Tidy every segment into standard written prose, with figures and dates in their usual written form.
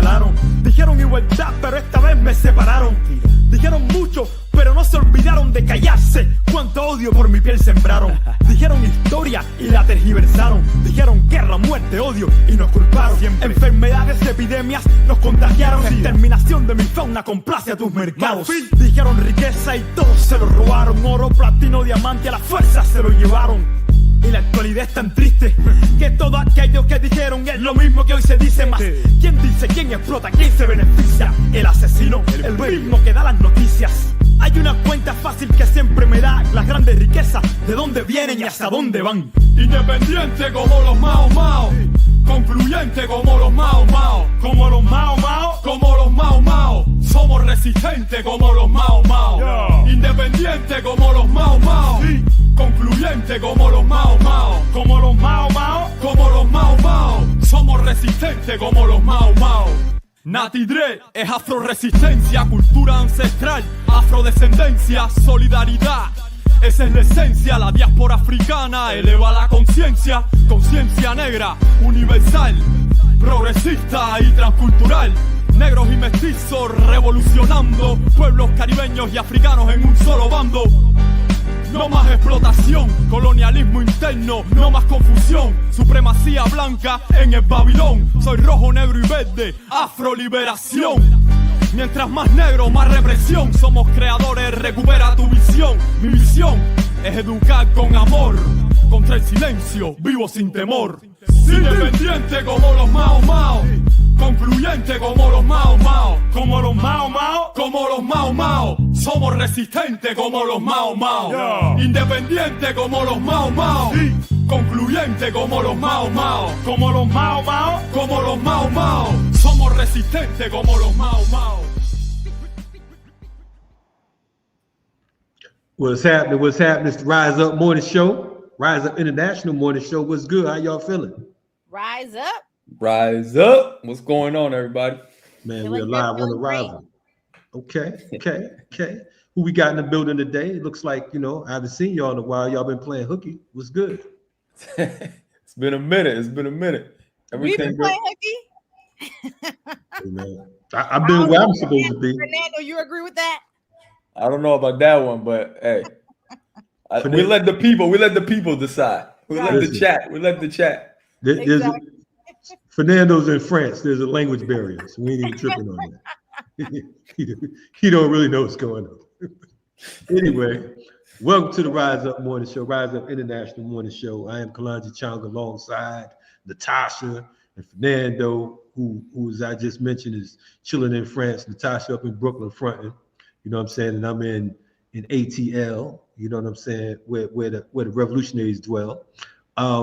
señalaron. Dijeron igualdad, pero esta vez me separaron. Dijeron mucho, pero no se olvidaron de callarse. Cuánto odio por mi piel sembraron. Dijeron historia y la tergiversaron. Dijeron guerra, muerte, odio y nos culparon. Siempre. Enfermedades y epidemias nos contagiaron. Exterminación de mi fauna complace a tus mercados. Dijeron riqueza y todo se lo robaron. Oro, platino, diamante, a la fuerza se lo llevaron. Y la actualidad es tan triste que todo aquello que dijeron es lo mismo que hoy se dice más. ¿Quién dice? ¿Quién explota? ¿Quién se beneficia? El asesino, el mismo que da las noticias. Hay una cuenta fácil que siempre me da las grandes riquezas, de dónde vienen y hacia dónde van. Independiente como los Mao Mao, concluyente como los Mao Mao, como los Mao Mao, como los Mao Mao. Somos resistentes como los Mao Mao, independiente como los Mao Mao, concluyente como los Mao Mao, como los Mao Mao, como los Mao Mao. Somos resistentes como los Mao Mao. Nati Dre es afroresistencia, cultura ancestral, afrodescendencia, solidaridad. Esa es la esencia, la diáspora africana eleva la conciencia, conciencia negra, universal, progresista y transcultural. Negros y mestizos revolucionando, pueblos caribeños y africanos en un solo bando. No más explotación, colonialismo interno, no más confusión, supremacía blanca en el Babilón. Soy rojo, negro y verde, afroliberación. Mientras más negro, más represión. Somos creadores, recupera tu visión. Mi misión es educar con amor, contra el silencio, vivo sin temor. Independiente como los Mao Mao, concluyente como los Mao Mao, como los Mao Mao, como los Mao Mao. Somos resistentes como los Mao Mao, independiente como los Mao Mao, concluyente como los Mao Mao, como los Mao Mao, como los Mao Mao. Somos resistentes como los Mao Mao. What's happening? What's happening? It's the Rise Up Morning Show, Rise Up International Morning Show. What's good? How y'all feeling? Rise up. Rise up. What's going on, everybody? Man, we're live on the Rival. Okay. Who we got in the building today? It looks like, I haven't seen y'all in a while. Y'all been playing hooky. What's good? It's been a minute. We've been playing hooky. Hey, man. I've been where I'm supposed to be. Fernando, you agree with that? I don't know about that one, but hey, we let the people decide. We let the chat. Exactly. Fernando's in France. There's a language barrier, so we ain't even tripping on that. He don't really know what's going on. Anyway, welcome to the Rise Up Morning Show, Rise Up International Morning Show. I am Kalonji Chang alongside Natasha and Fernando, who as I just mentioned, is chilling in France. Natasha up in Brooklyn fronting. You know what I'm saying? And I'm in ATL, you know what I'm saying, where the revolutionaries dwell. I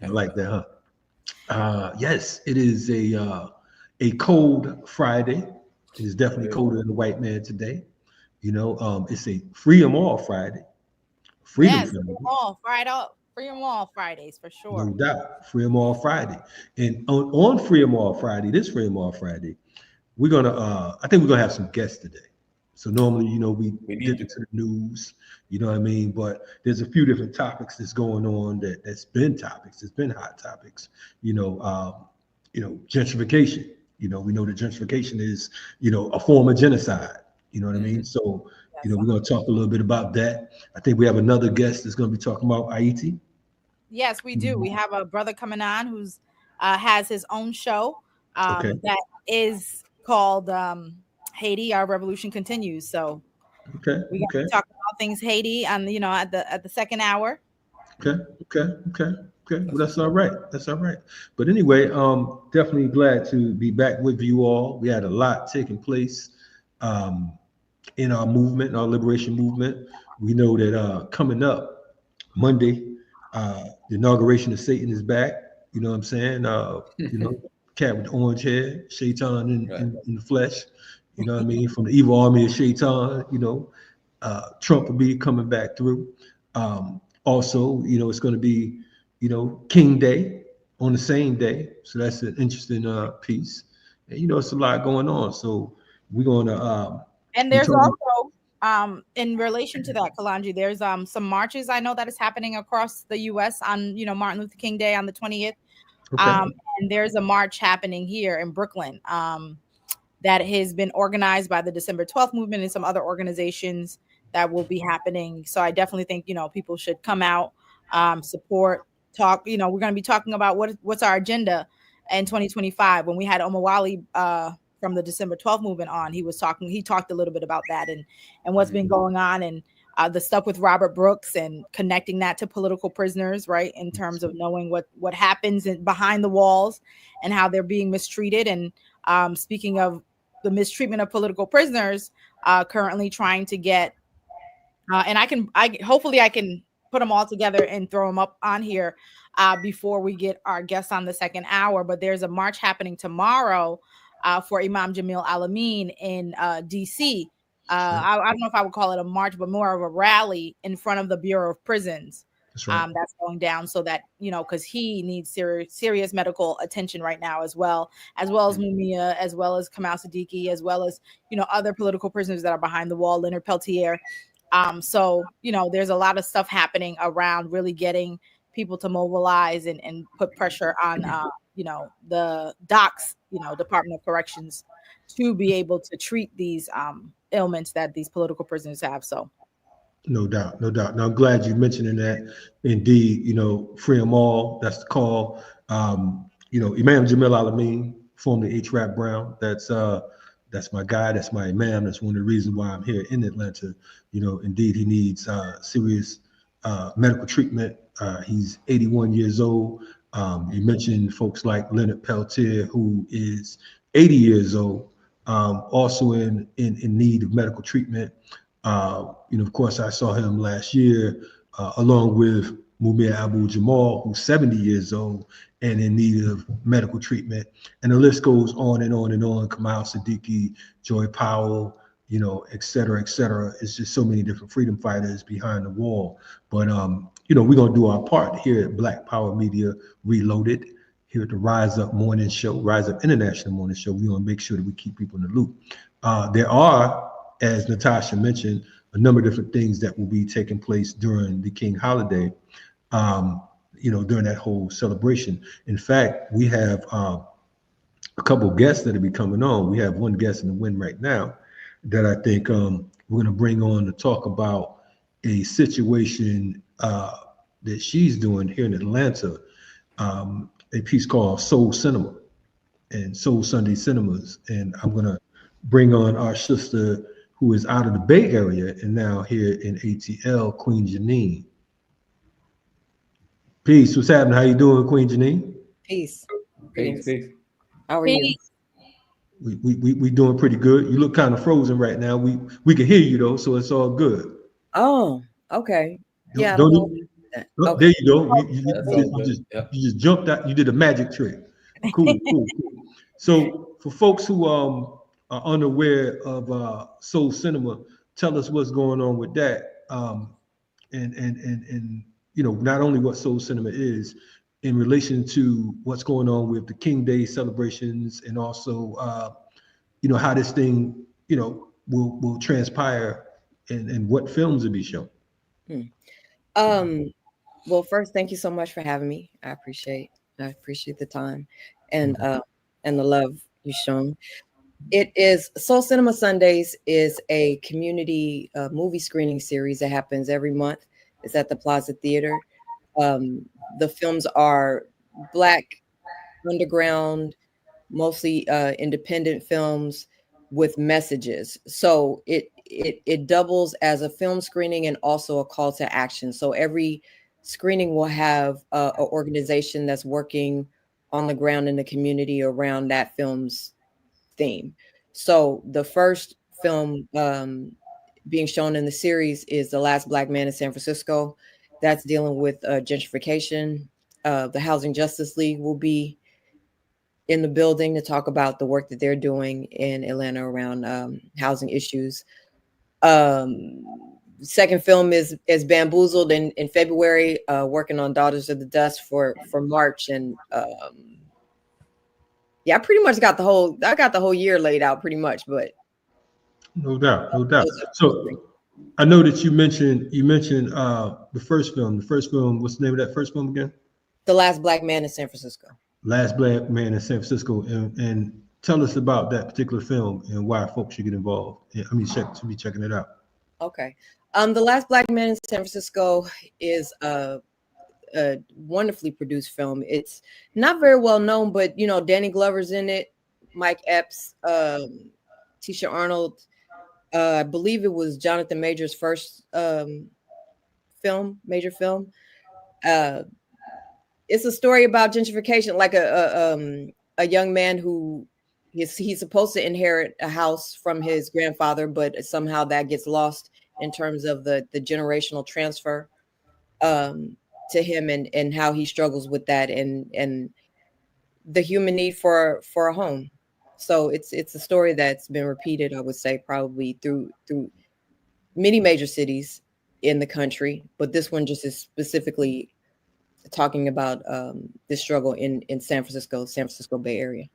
like that, huh? Yes, it is a cold Friday. It is definitely colder than the white man today. It's a Free 'em All Friday. Freedom Friday. Free 'em all Fridays for sure. No doubt. Free 'em All Friday. And on Free 'em All Friday, this Free 'em All Friday, we're gonna I think we're gonna have some guests today. So normally, we dip into the news, you know what I mean? But there's a few different topics that's going on that's been topics, it's been hot topics, gentrification. We know that gentrification is, a form of genocide, you know what I mean? So, we're gonna talk a little bit about that. I think we have another guest that's gonna be talking about Haiti. Yes, we do. We have a brother coming on who's has his own show that is called Haiti, Our Revolution Continues. So we got to talk about things Haiti and at the second hour. Okay. Well, that's all right. But anyway, definitely glad to be back with you all. We had a lot taking place in our movement, our liberation movement. We know that coming up Monday, the inauguration of Satan is back. You know what I'm saying? Cat with the orange hair, Shaitan in the flesh. You know what I mean? From the evil army of Shaitan, Trump will be coming back through. Also, it's going to be, King Day on the same day. So that's an interesting piece. And, it's a lot going on. So we're going to... and there's also, in relation to that, Kalonji, there's some marches I know that is happening across the U.S. on, Martin Luther King Day on the 20th. And there's a march happening here in Brooklyn that has been organized by the December 12th movement and some other organizations that will be happening. So I definitely think, people should come out, support, talk. We're going to be talking about what's our agenda in 2025. When we had Omawali from the December 12th movement on, he talked a little bit about that and what's been going on, and the stuff with Robert Brooks and connecting that to political prisoners, right? In terms of knowing what happens behind the walls and how they're being mistreated. And speaking of the mistreatment of political prisoners, currently trying to get, and hopefully I can put them all together and throw them up on here before we get our guests on the second hour. But there's a march happening tomorrow for Imam Jamil Al-Amin in DC. I don't know if I would call it a march, but more of a rally in front of the Bureau of Prisons. That's right. That's going down so that, because he needs serious medical attention right now, as well as Mumia, as well as Kamal Siddiqui, as well as, other political prisoners that are behind the wall, Leonard Peltier. So, there's a lot of stuff happening around really getting people to mobilize and put pressure on, the DOCS, Department of Corrections, to be able to treat these ailments that these political prisoners have. So no doubt. Now I'm glad you mentioned that. Indeed, free them all. That's the call. Imam Jamil Al-Amin, formerly H. Rap Brown. That's my guy. That's my imam. That's one of the reasons why I'm here in Atlanta. Indeed, he needs serious medical treatment. He's 81 years old. You mentioned folks like Leonard Peltier, who is 80 years old, also in need of medical treatment. Of course, I saw him last year, along with Mumia Abu-Jamal, who's 70 years old and in need of medical treatment. And the list goes on and on and on. Kamal Siddiqui, Joy Powell, et cetera, et cetera. It's just so many different freedom fighters behind the wall. But, we're going to do our part here at Black Power Media Reloaded, here at the Rise Up Morning Show, Rise Up International Morning Show. We want to make sure that we keep people in the loop. There are, as Natasha mentioned, a number of different things that will be taking place during the King holiday, during that whole celebration. In fact, we have a couple of guests that will be coming on. We have one guest in the wind right now that I think we're going to bring on to talk about a situation that she's doing here in Atlanta, a piece called Soul Cinema and Soul Sunday Cinemas. And I'm going to bring on our sister who is out of the Bay Area and now here in ATL, Queen Janine. Peace. What's happening? How you doing, Queen Janine? Peace. Peace. How are you? We doing pretty good. You look kind of frozen right now. We can hear you though, so it's all good. Oh, okay. Yeah. Okay. There you go. You just jumped out. You did a magic trick. Cool. So for folks who are unaware of Soul Cinema, tell us what's going on with that. And not only what Soul Cinema is in relation to what's going on with the King Day celebrations, and also how this thing will transpire and what films will be shown. Well, first, thank you so much for having me. I appreciate the time and the love you've shown. It is Soul Cinema Sundays is a community movie screening series that happens every month. It's at the Plaza Theater. The films are Black, underground, mostly independent films with messages. So it doubles as a film screening and also a call to action. So every screening will have an organization that's working on the ground in the community around that film's theme. So the first film being shown in the series is The Last Black Man in San Francisco. That's dealing with gentrification. The Housing Justice League will be in the building to talk about the work that they're doing in Atlanta around housing issues. Second film is Bamboozled in February, working on Daughters of the Dust for March. And I pretty much got the whole year laid out pretty much, but no doubt. So I know that you mentioned the first film. What's the name of that first film again? The Last Black Man in San Francisco. Last Black Man in San Francisco, and tell us about that particular film and why folks should get involved. I mean, should be checking it out. Okay. The Last Black Man in San Francisco is a wonderfully produced film. It's not very well known, but you know, Danny Glover's in it, Mike Epps, Tisha Arnold. I believe it was Jonathan Major's first major film. It's a story about gentrification, like a young man who he's supposed to inherit a house from his grandfather, but somehow that gets lost in terms of the generational transfer to him, and how he struggles with that, and the human need for a home. So it's a story that's been repeated, I would say, probably through many major cities in the country, but this one just is specifically talking about this struggle in San Francisco Bay Area.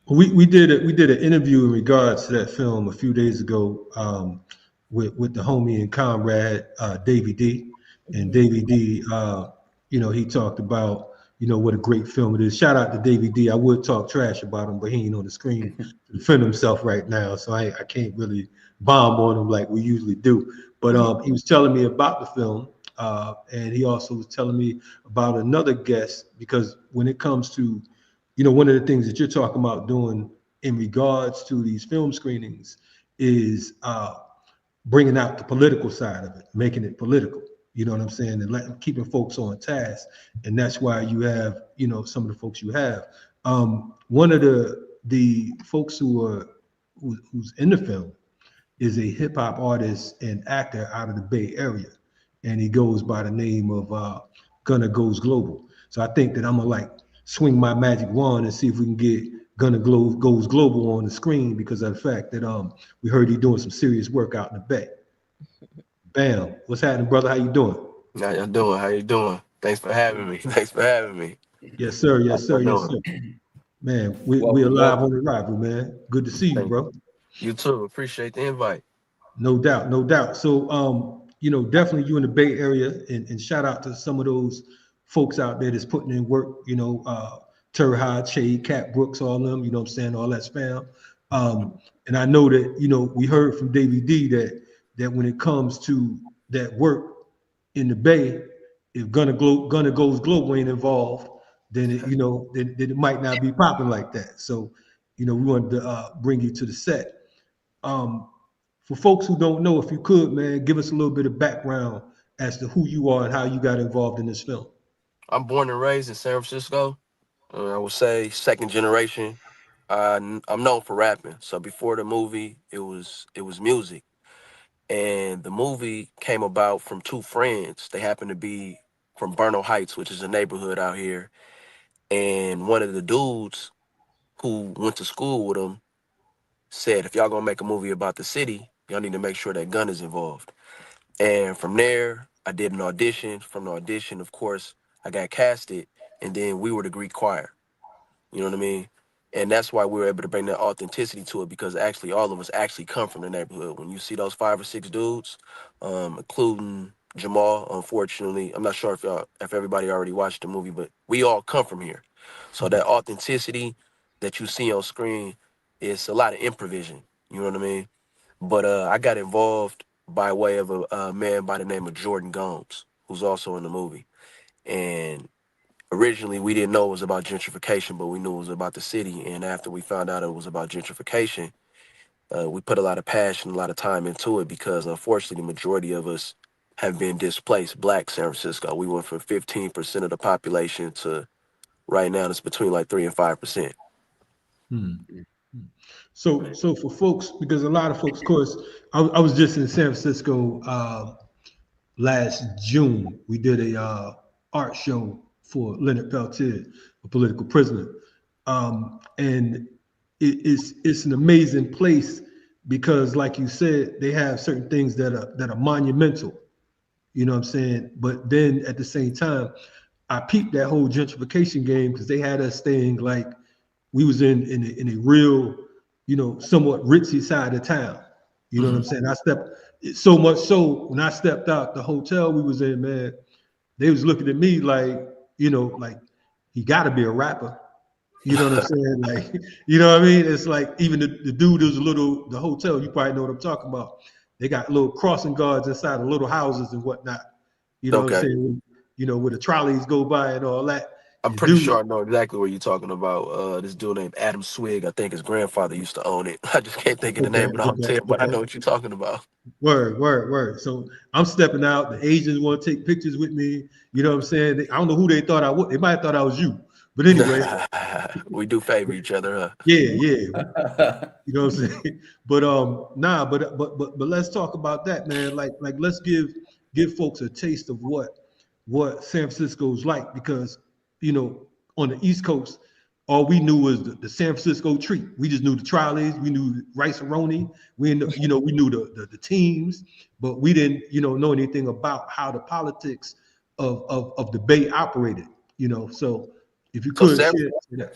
We did an interview in regards to that film a few days ago with the homie and comrade Davey D, and Davey D, you know, he talked about, you know, what a great film it is. Shout out to Davey D. I would talk trash about him, but he ain't on the screen to defend himself right now, so I can't really bomb on him like we usually do. But he was telling me about the film, and he also was telling me about another guest, because when it comes to, you know, one of the things that you're talking about doing in regards to these film screenings is bringing out the political side of it, making it political. You know what I'm saying? And keeping folks on task. And that's why you have, you know, some of the folks you have. One of the folks who's in the film is a hip hop artist and actor out of the Bay Area. And he goes by the name of Gunna Goes Global. So I think that I'm gonna like swing my magic wand and see if we can get Gunna Goes Global on the screen, because of the fact that we heard he doing some serious work out in the Bay. Bam. What's happening, brother? How you doing? How y'all doing? How you doing? Thanks for having me. Thanks for having me. Yes, sir. Yes, sir. Yes, sir. Man, we alive on the rival, man. Good to see you, bro. You too. Appreciate the invite. No doubt, no doubt. So, you know, definitely you in the Bay Area, and shout out to some of those folks out there that's putting in work, you know, Turha, Shade, Cat Brooks, all of them, you know what I'm saying, all that spam. And I know that, you know, we heard from Davey D that when it comes to that work in the Bay, if Gunna Goes Global ain't involved, then it, you know, then it might not be popping like that. So, you know, we wanted to bring you to the set. For folks who don't know, if you could, man, give us a little bit of background as to who you are and how you got involved in this film. I'm born and raised in San Francisco. I would say second generation. I'm known for rapping. So before the movie, it was music. And the movie came about from two friends. They happened to be from Burnham Heights, which is a neighborhood out here. And one of the dudes who went to school with them said, if y'all gonna make a movie about the city, y'all need to make sure that Gunna's involved. And from there, I did an audition. From the audition, of course, I got casted, and then we were the Greek choir. You know what I mean? And that's why we were able to bring that authenticity to it, because actually all of us actually come from the neighborhood. When you see those 5 or 6 dudes, including Jamal, unfortunately, I'm not sure if everybody already watched the movie, but we all come from here. So that authenticity that you see on screen is a lot of improvisation. You know what I mean? But I got involved by way of a man by the name of Jordan Gomes, who's also in the movie. And originally, we didn't know it was about gentrification, but we knew it was about the city. And after we found out it was about gentrification, we put a lot of passion, a lot of time into it, because unfortunately, the majority of us have been displaced. Black San Francisco, we went from 15% of the population to right now it's between like 3 and 5%. So for folks, because a lot of folks, of course, I was just in San Francisco last June. We did a art show for Leonard Peltier, a political prisoner, and it's an amazing place, because, like you said, they have certain things that are monumental. You know what I'm saying? But then at the same time, I peeped that whole gentrification game, because they had us staying like we was in a real, you know, somewhat ritzy side of town. You know what I'm saying? I stepped so much so when I stepped out the hotel we was in, man, they was looking at me like, you know, like he got to be a rapper. You know what I'm saying? Like, you know what I mean? It's like even the dude who's the hotel, you probably know what I'm talking about. They got little crossing guards inside of little houses and whatnot. You know what I'm Okay. saying? You know, where the trolleys go by and all that. I'm The pretty dude, sure I know exactly what you're talking about. This dude named Adam Swig. I think his grandfather used to own it. I just can't think of the name of the hotel, but I know what you're talking about. Word. So I'm stepping out. The Asians want to take pictures with me. You know what I'm saying? I don't know who they thought I would. They might have thought I was you. But anyway, We do favor each other, huh? yeah. You know what I'm saying? But but let's talk about that, man. Like let's give folks a taste of what San Francisco's like, because on the East Coast, all we knew was the San Francisco treat. We just knew the trolleys, we knew rice roni, we knew the teams, but we didn't know anything about how the politics of the Bay operated. So if you So could share that.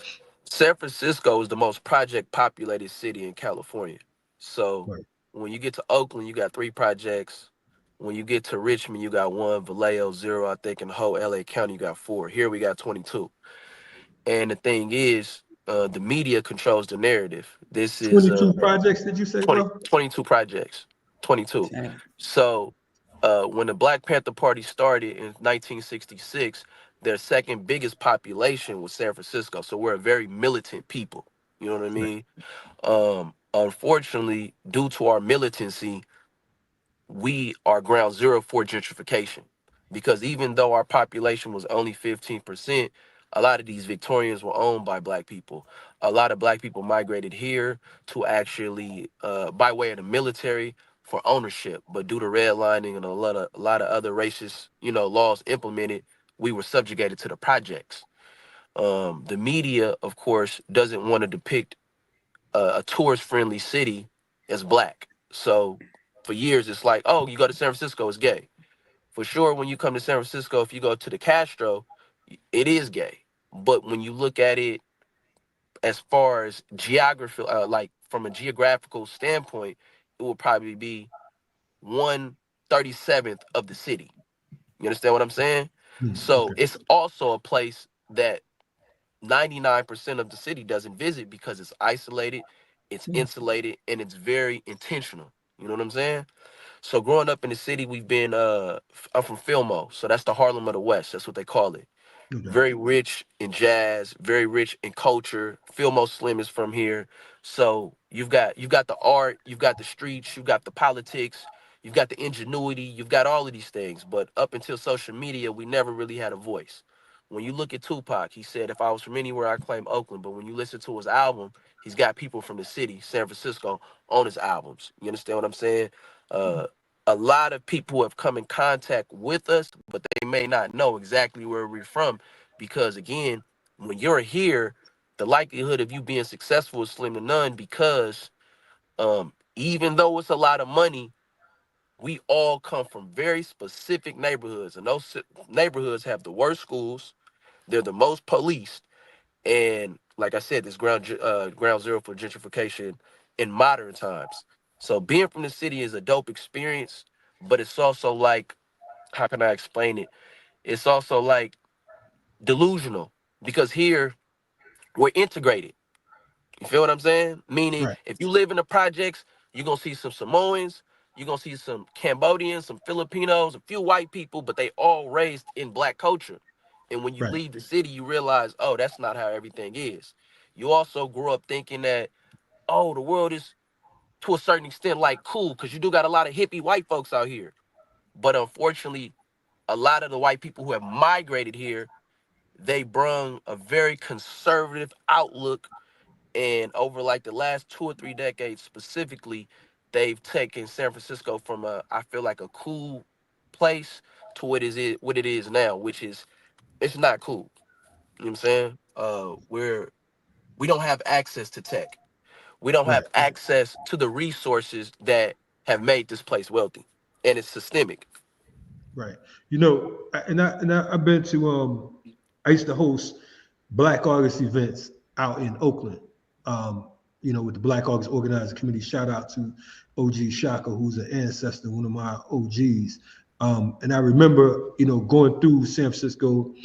San Francisco is the most project populated city in California. So Right. when you get to Oakland, you got 3 projects. When you get to Richmond, you got 1, Vallejo 0, I think in the whole LA County you got 4. Here we got 22. And the thing is, the media controls the narrative. This is 22 projects, did you say, 20, bro? 22 projects. 22. Damn. So when the Black Panther Party started in 1966, their second biggest population was San Francisco. So we're a very militant people. You know what I Right. mean? Unfortunately, due to our militancy, we are ground zero for gentrification. Because even though our population was only 15%, a lot of these Victorians were owned by Black people. A lot of Black people migrated here to actually, by way of the military, for ownership. But due to redlining and a lot of other racist, laws implemented, we were subjugated to the projects. The media, of course, doesn't want to depict a tourist-friendly city as Black. So for years, it's like, oh, you go to San Francisco, it's gay. For sure, when you come to San Francisco, if you go to the Castro, it is gay. But when you look at it as far as geography, like from a geographical standpoint, it would probably be 1/37th of the city. You understand what I'm saying? So Okay. it's also a place that 99% of the city doesn't visit because it's isolated, it's insulated, and it's very intentional. You know what I'm saying? So growing up in the city, we've been I'm from Fillmore, so that's the Harlem of the West. That's what they call it. Okay. Very rich in jazz, very rich in culture. Fillmore Slim is from here. So you've got the art, you've got the streets, you've got the politics, you've got the ingenuity, you've got all of these things. But up until social media, we never really had a voice. When you look at Tupac, he said, if I was from anywhere, I claim Oakland. But when you listen to his album, he's got people from the city, San Francisco, on his albums. You understand what I'm saying? A lot of people have come in contact with us, but they may not know exactly where we're from. Because again, when you're here, the likelihood of you being successful is slim to none because even though it's a lot of money, we all come from very specific neighborhoods. And those neighborhoods have the worst schools. They're the most policed. And like I said, this ground zero for gentrification in modern times. So being from the city is a dope experience, but it's also like, how can I explain it? It's also like delusional because here we're integrated. You feel what I'm saying? Meaning, Right. if you live in the projects, you're gonna see some Samoans, you're gonna see some Cambodians, some Filipinos, a few white people, but they all raised in Black culture. And when you Right. leave the city, you realize, oh, that's not how everything is. You also grew up thinking that, oh, the world is to a certain extent like cool, because you do got a lot of hippie white folks out here. But unfortunately, a lot of the white people who have migrated here, they brung a very conservative outlook, and over like the last 2 or 3 decades specifically, they've taken San Francisco from I feel like a cool place to what it is now, which is it's not cool. You know what I'm saying? We don't have access to tech. We don't Right. have access to the resources that have made this place wealthy, and it's systemic. Right. I've been to I used to host Black August events out in Oakland. With the Black August Organizing Committee. Shout out to OG Shaka, who's an ancestor, one of my OGs. And I remember, going through San Francisco,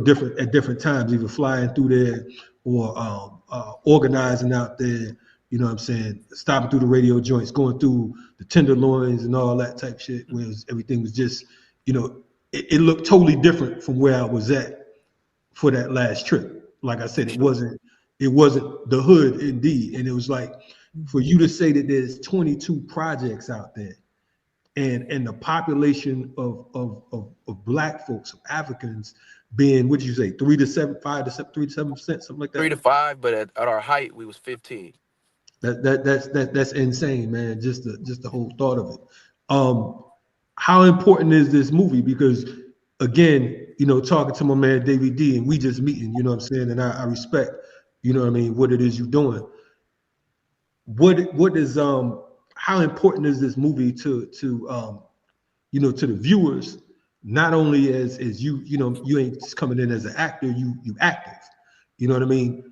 different at different times, either flying through there or organizing out there. You know what I'm saying? Stopping through the radio joints, going through the tenderloins and all that type shit, whereas everything was just, it looked totally different from where I was at for that last trip. Like I said, it wasn't the hood indeed. And it was like, for you to say that there's 22 projects out there, and the population of black folks, of Africans, being, what did you say, 3 to 7, 5 to 7, 3 to 7%, something like that. 3 to 5, but at our height we was 15. That's insane, man. Just the whole thought of it. How important is this movie? Because again, talking to my man David D, and we just meeting, you know what I'm saying, and I respect, what it is you're doing. What is how important is this movie to the viewers, not only as you ain't just coming in as an actor, you active, you know what I mean?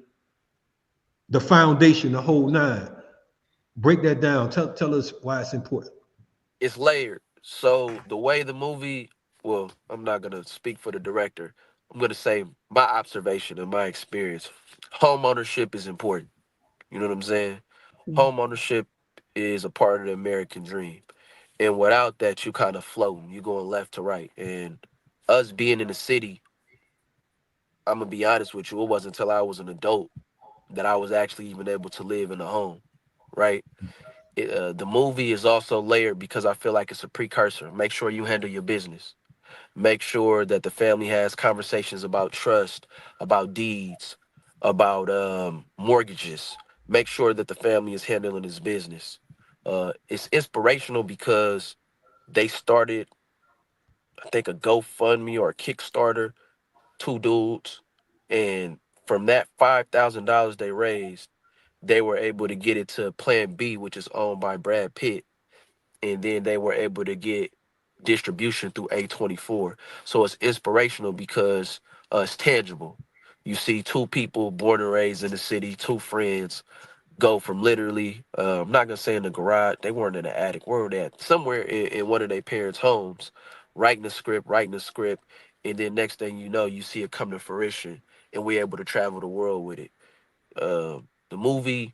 The foundation, the whole nine. Break that down. Tell us why it's important. It's layered. So the way the movie, well, I'm not gonna speak for the director. I'm gonna say my observation and my experience. Home ownership is important. You know what I'm saying? Home ownership is a part of the American dream. And without that, you kind of floating. You going left to right. And us being in the city, I'm gonna be honest with you, it wasn't until I was an adult that I was actually even able to live in a home, right? The movie is also layered because I feel like it's a precursor. Make sure you handle your business. Make sure that the family has conversations about trust, about deeds, about mortgages. Make sure that the family is handling its business. It's inspirational because they started, I think, a GoFundMe or a Kickstarter, two dudes, and from that $5,000 they raised, they were able to get it to Plan B, which is owned by Brad Pitt, and then they were able to get distribution through A24. So it's inspirational because it's tangible. You see two people born and raised in the city, two friends go from literally, I'm not gonna say in the garage, they weren't in the attic, where were they at? Somewhere in one of their parents' homes, writing the script, and then next thing you know, you see it come to fruition, and we're able to travel the world with it. The movie,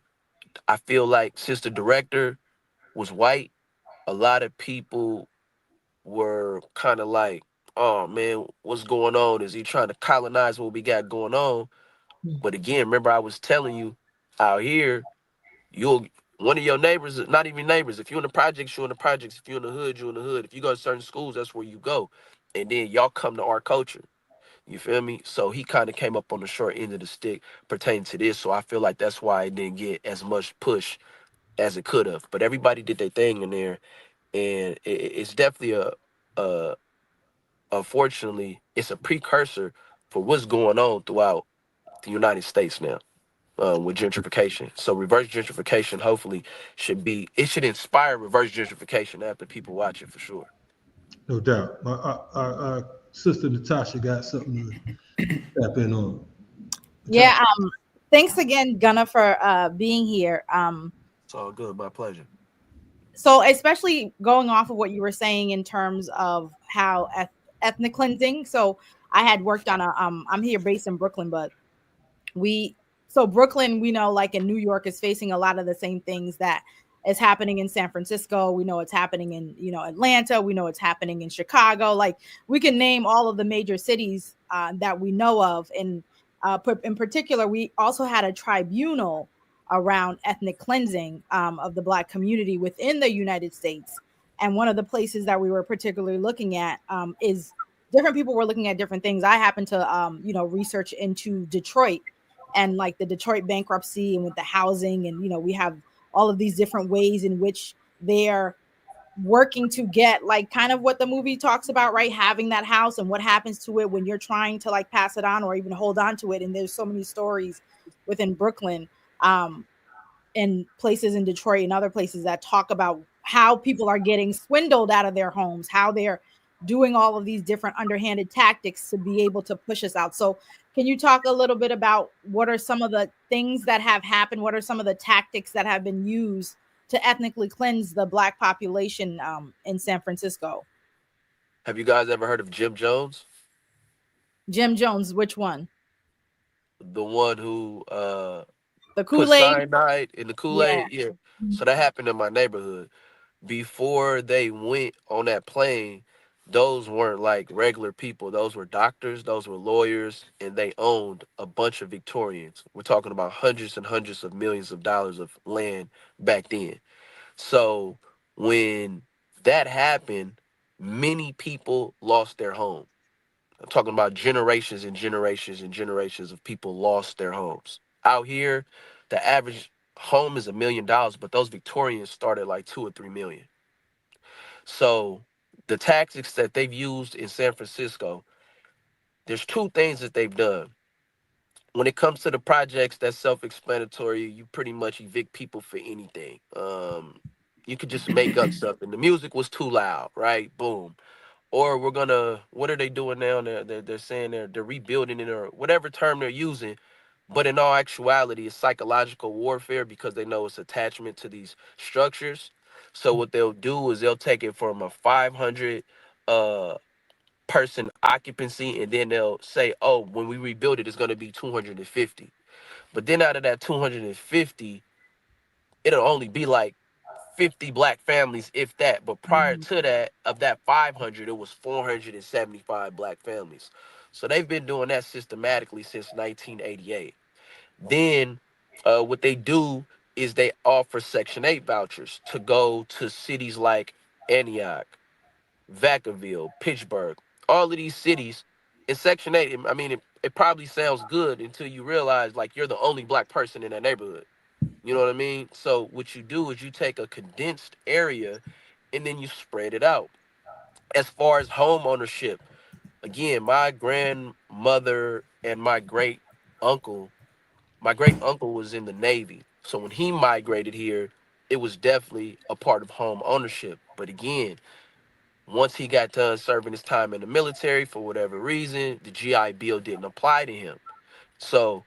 I feel like since the director was white, a lot of people were kind of like, oh man, what's going on? Is he trying to colonize what we got going on? But again, remember I was telling you, out here, you'll one of your neighbors, not even neighbors, if you're in the projects, you're in the projects. If you're in the hood, you're in the hood. If you go to certain schools, that's where you go. And then y'all come to our culture. You feel me? So he kind of came up on the short end of the stick pertaining to this. So I feel like that's why it didn't get as much push as it could have. But everybody did their thing in there, and it's definitely a unfortunately, it's a precursor for what's going on throughout the United States now with gentrification. So reverse gentrification, hopefully, should inspire reverse gentrification after people watch it for sure. No doubt. Our sister Natasha got something to tap in on. Yeah. Thanks again, Gunna, for being here. It's all good. My pleasure. So especially going off of what you were saying in terms of how ethnic cleansing. So I had worked on I'm here based in Brooklyn, but Brooklyn, we know, like in New York, is facing a lot of the same things that is happening in San Francisco. We know it's happening in, Atlanta. We know it's happening in Chicago. Like, we can name all of the major cities that we know of. And in particular, we also had a tribunal around ethnic cleansing of the Black community within the United States. And one of the places that we were particularly looking at is different people were looking at different things. I happen to, research into Detroit and like the Detroit bankruptcy and with the housing. And, we have all of these different ways in which they're working to get like kind of what the movie talks about, right? Having that house and what happens to it when you're trying to like pass it on or even hold on to it. And there's so many stories within Brooklyn and places in Detroit and other places that talk about how people are getting swindled out of their homes, how they're doing all of these different underhanded tactics to be able to push us out. So can you talk a little bit about what are some of the things that have happened? What are some of the tactics that have been used to ethnically cleanse the Black population in San Francisco? Have you guys ever heard of Jim Jones? Jim Jones, which one? The one who The put Kool-Aid? cyanide in the Yeah. Kool-Aid. Yeah. So that happened in my neighborhood. Before they went on that plane, those weren't like regular people. Those were doctors, those were lawyers, and they owned a bunch of Victorians. We're talking about hundreds and hundreds of millions of dollars of land back then. So when that happened, many people lost their home. I'm talking about generations and generations and generations of people lost their homes. Out here, the average home is $1 million, but those Victorians started like 2 or 3 million. So the tactics that they've used in San Francisco, there's two things that they've done. When it comes to the projects, that's self-explanatory. You pretty much evict people for anything. You could just make up something. The music was too loud, right? Boom. Or we're gonna. What are they doing now? They're saying they're rebuilding it, or whatever term they're using. But in all actuality, it's psychological warfare because they know it's attachment to these structures. So what they'll do is they'll take it from a 500 uh person occupancy, and then they'll say, oh, when we rebuild it, it's going to be 250. But then out of that 250, it'll only be like 50 black families, if that. But prior to that, of that 500, it was 475 black families. So they've been doing that systematically since 1988. Then what they do is they offer Section 8 vouchers to go to cities like Antioch, Vacaville, Pittsburgh, all of these cities. In Section 8, I mean, it probably sounds good until you realize like you're the only black person in that neighborhood. You know what I mean? So what you do is you take a condensed area and then you spread it out. As far as home ownership, again, my grandmother and uncle, my great uncle was in the Navy. So when he migrated here, it was definitely a part of home ownership. But again, once he got done serving his time in the military for whatever reason, the GI Bill didn't apply to him. So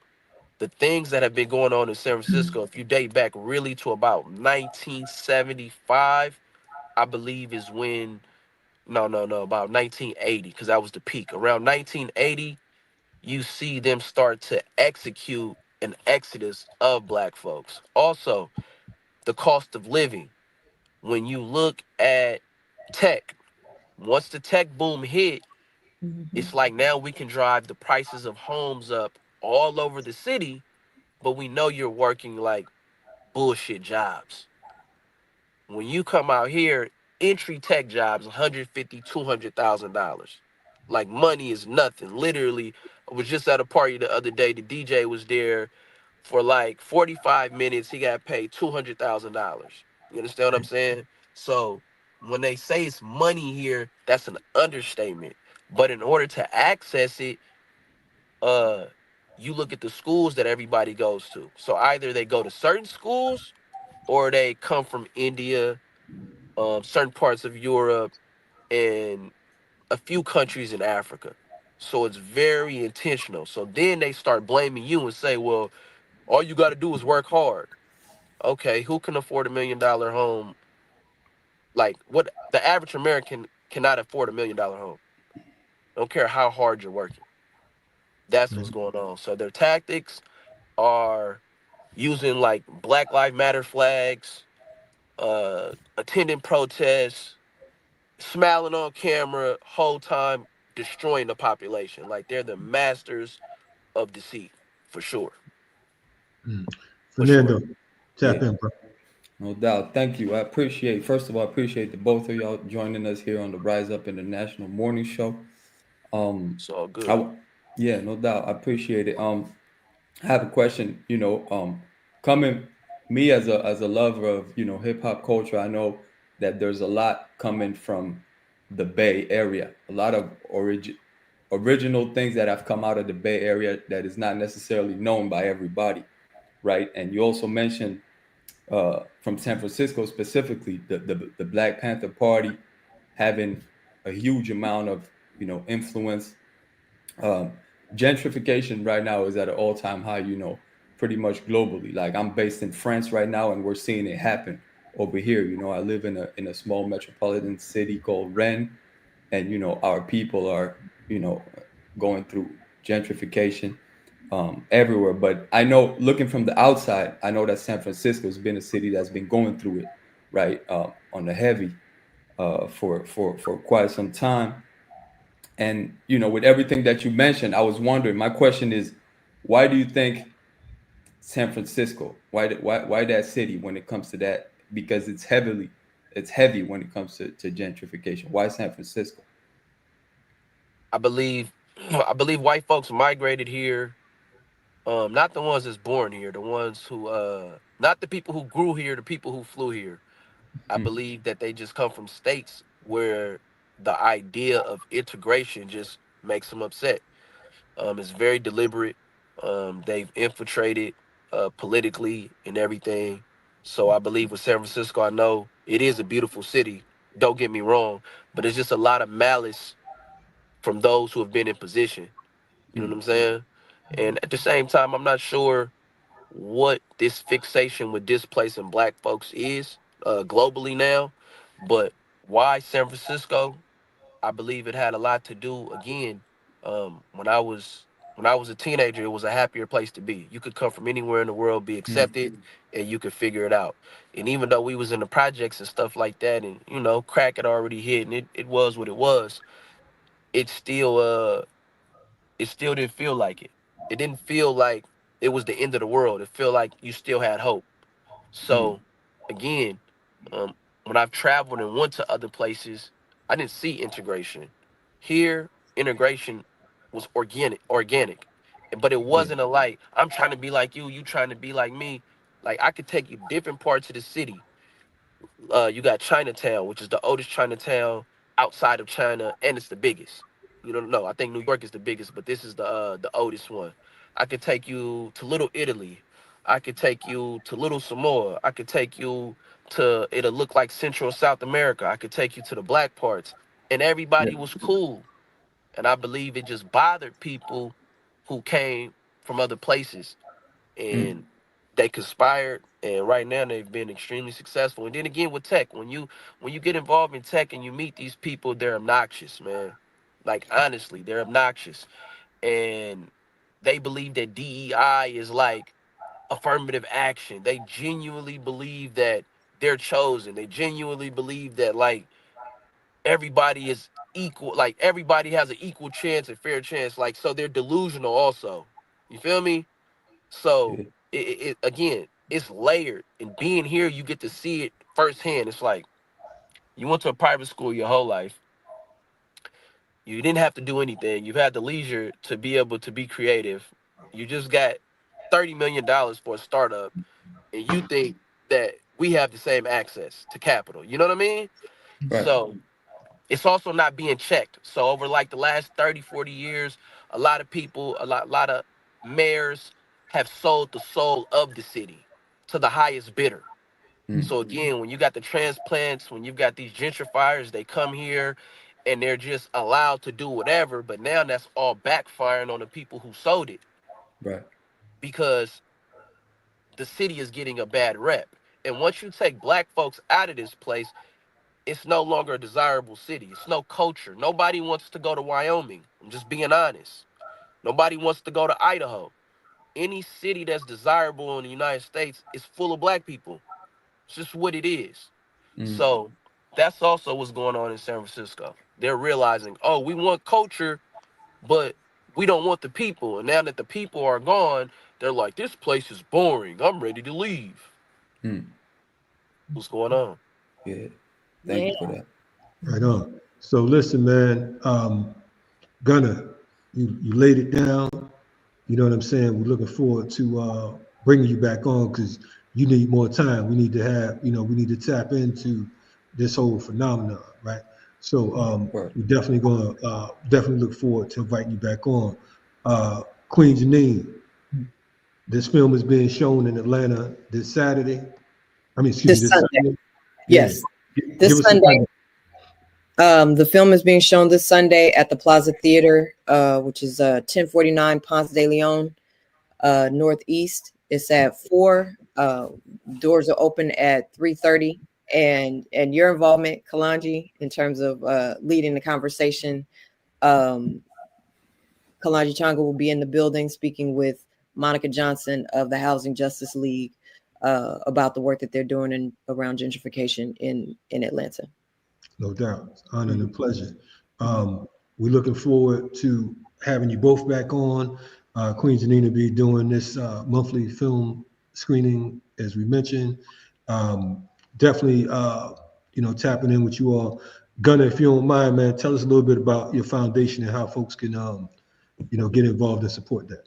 the things that have been going on in San Francisco, if you date back really to about 1975, I believe is when, no, about 1980, because that was the peak. Around 1980, you see them start to execute an exodus of black folks. Also, the cost of living. When you look at tech, once the tech boom hit, it's like now we can drive the prices of homes up all over the city, but we know you're working like bullshit jobs. When you come out here, entry tech jobs, 150, $200,000. Like money is nothing. Literally, I was just at a party the other day. The DJ was there for like 45 minutes. He got paid $200,000. You understand what I'm saying? So when they say it's money here, that's an understatement. But in order to access it, uh, you look at the schools that everybody goes to. So either they go to certain schools or they come from India, certain parts of Europe, and a few countries in Africa. So it's very intentional. So then they start blaming you and say, well, all you got to do is work hard. Okay, who can afford $1 million home? Like, what the average American cannot afford $1 million home. Don't care how hard you're working. That's what's going on. So their tactics are using like Black Lives Matter flags, attending protests, smiling on camera, whole time destroying the population. Like they're the masters of deceit, for sure. For Fernando, sure. tap Yeah, in, bro. no doubt. Thank you. First of all, I appreciate the both of y'all joining us here on the Rise Up International Morning Show. Um, It's all I, good. w- yeah, no doubt. I appreciate it. I have a question. Coming me as a lover of hip hop culture, I know that there's a lot coming from the Bay Area. A lot of original things that have come out of the Bay Area that is not necessarily known by everybody, right? And you also mentioned from San Francisco specifically, the Black Panther Party having a huge amount of influence. um, Gentrification right now is at an all-time high, pretty much globally. Like I'm based in France right now, and we're seeing it happen over here. I live in a small metropolitan city called Rennes, and our people are, you know, going through gentrification everywhere. But I know, looking from the outside, I know that San Francisco has been a city that's been going through it, right, on the heavy for quite some time. And with everything that you mentioned, I was wondering. My question is, why do you think San Francisco? Why that city when it comes to that? Because it's heavy when it comes to gentrification. Why San Francisco? I believe I believe white folks migrated here. Not the ones that's born here, the ones who not the people who grew here, the people who flew here. I Mm, believe that they just come from states where the idea of integration just makes them upset. It's very deliberate. They've infiltrated politically and everything. So I believe with San Francisco, I know it is a beautiful city. Don't get me wrong, but it's just a lot of malice from those who have been in position. You know what mm, I'm saying? And at the same time, I'm not sure what this fixation with displacing black folks is globally now, but why San Francisco? I believe it had a lot to do again. When I was a teenager, it was a happier place to be. You could come from anywhere in the world, be mm, accepted, and you could figure it out. And even though we was in the projects and stuff like that, and crack had already hit, and it was what it was, it still it still didn't feel like it. It didn't feel like it was the end of the world. It felt like you still had hope. mm. So again, when I've traveled and went to other places, I didn't see integration. Here, integration was organic, but it Yeah. wasn't a like I'm trying to be like you trying to be like me. Like I could take you different parts of the city. You got Chinatown, which is the oldest Chinatown outside of China, and it's the biggest. You don't know. I think New York is the biggest, but this is the oldest one. I could take you to Little Italy. I could take you to Little Samoa. I could take you to it'll look like Central South America. I could take you to the black parts, and Yeah. everybody was cool. And I believe it just bothered people who came from other places, Mm, and they conspired, and right now they've been extremely successful. And then again with tech, when you get involved in tech and you meet these people, they're obnoxious, man. Like honestly, they're obnoxious, and they believe that DEI is like affirmative action. They genuinely believe that they're chosen. They genuinely believe that like everybody is equal, like everybody has an equal chance and fair chance. Like so they're delusional also. You feel me? So yeah. it again, it's layered. And being here, you get to see it firsthand. It's like you went to a private school your whole life. You didn't have to do anything. You've had the leisure to be able to be creative. You just got $30 million for a startup, and you think that we have the same access to capital. You know what I mean? Right. So it's also not being checked. So over like the last 30, 40 years, a lot of people, a lot of mayors have sold the soul of the city to the highest bidder. Mm, So again, when you got the transplants, when you've got these gentrifiers, they come here and they're just allowed to do whatever. But now that's all backfiring on the people who sold it right. because the city is getting a bad rep. And once you take black folks out of this place, it's no longer a desirable city. It's no culture. Nobody wants to go to Wyoming. I'm just being honest. Nobody wants to go to Idaho. Any city that's desirable in the United States is full of black people. It's just what it is. Mm, So that's also what's going on in San Francisco. They're realizing, oh, we want culture, but we don't want the people. And now that the people are gone, they're like, this place is boring. I'm ready to leave. mm. What's going on? Yeah. Thank Yeah. you for that. Right on. So listen, man, Gunner, you laid it down. You know what I'm saying? We're looking forward to bringing you back on because you need more time. We need to have, we need to tap into this whole phenomenon, right? So Right. we're definitely going to definitely look forward to inviting you back on. Queen Janine, this film is being shown in Atlanta this Saturday. I mean, excuse me, This this Sunday. Sunday. Yeah. Yes. Give This us some Sunday. kind of. The film is being shown this Sunday at the Plaza Theater, which is 1049 Ponce de Leon, Northeast. It's at 4. Doors are open at 3:30. And your involvement, Kalanji, in terms of leading the conversation, Kalonji Changa will be in the building speaking with Monica Johnson of the Housing Justice League about the work that they're doing around gentrification in Atlanta. No doubt. It's an honor and a pleasure. We're looking forward to having you both back on. Queen Janine will be doing this monthly film screening, as we mentioned. Definitely, tapping in with you all. Gunnar, if you don't mind, man, tell us a little bit about your foundation and how folks can, get involved and support that.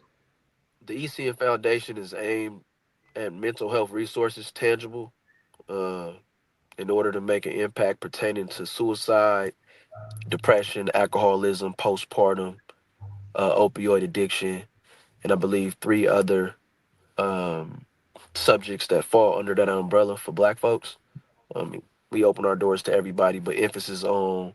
The ECN Foundation is aimed at mental health resources tangible in order to make an impact pertaining to suicide, depression, alcoholism, postpartum, opioid addiction, and I believe 3 other subjects that fall under that umbrella for Black folks. We open our doors to everybody, but emphasis on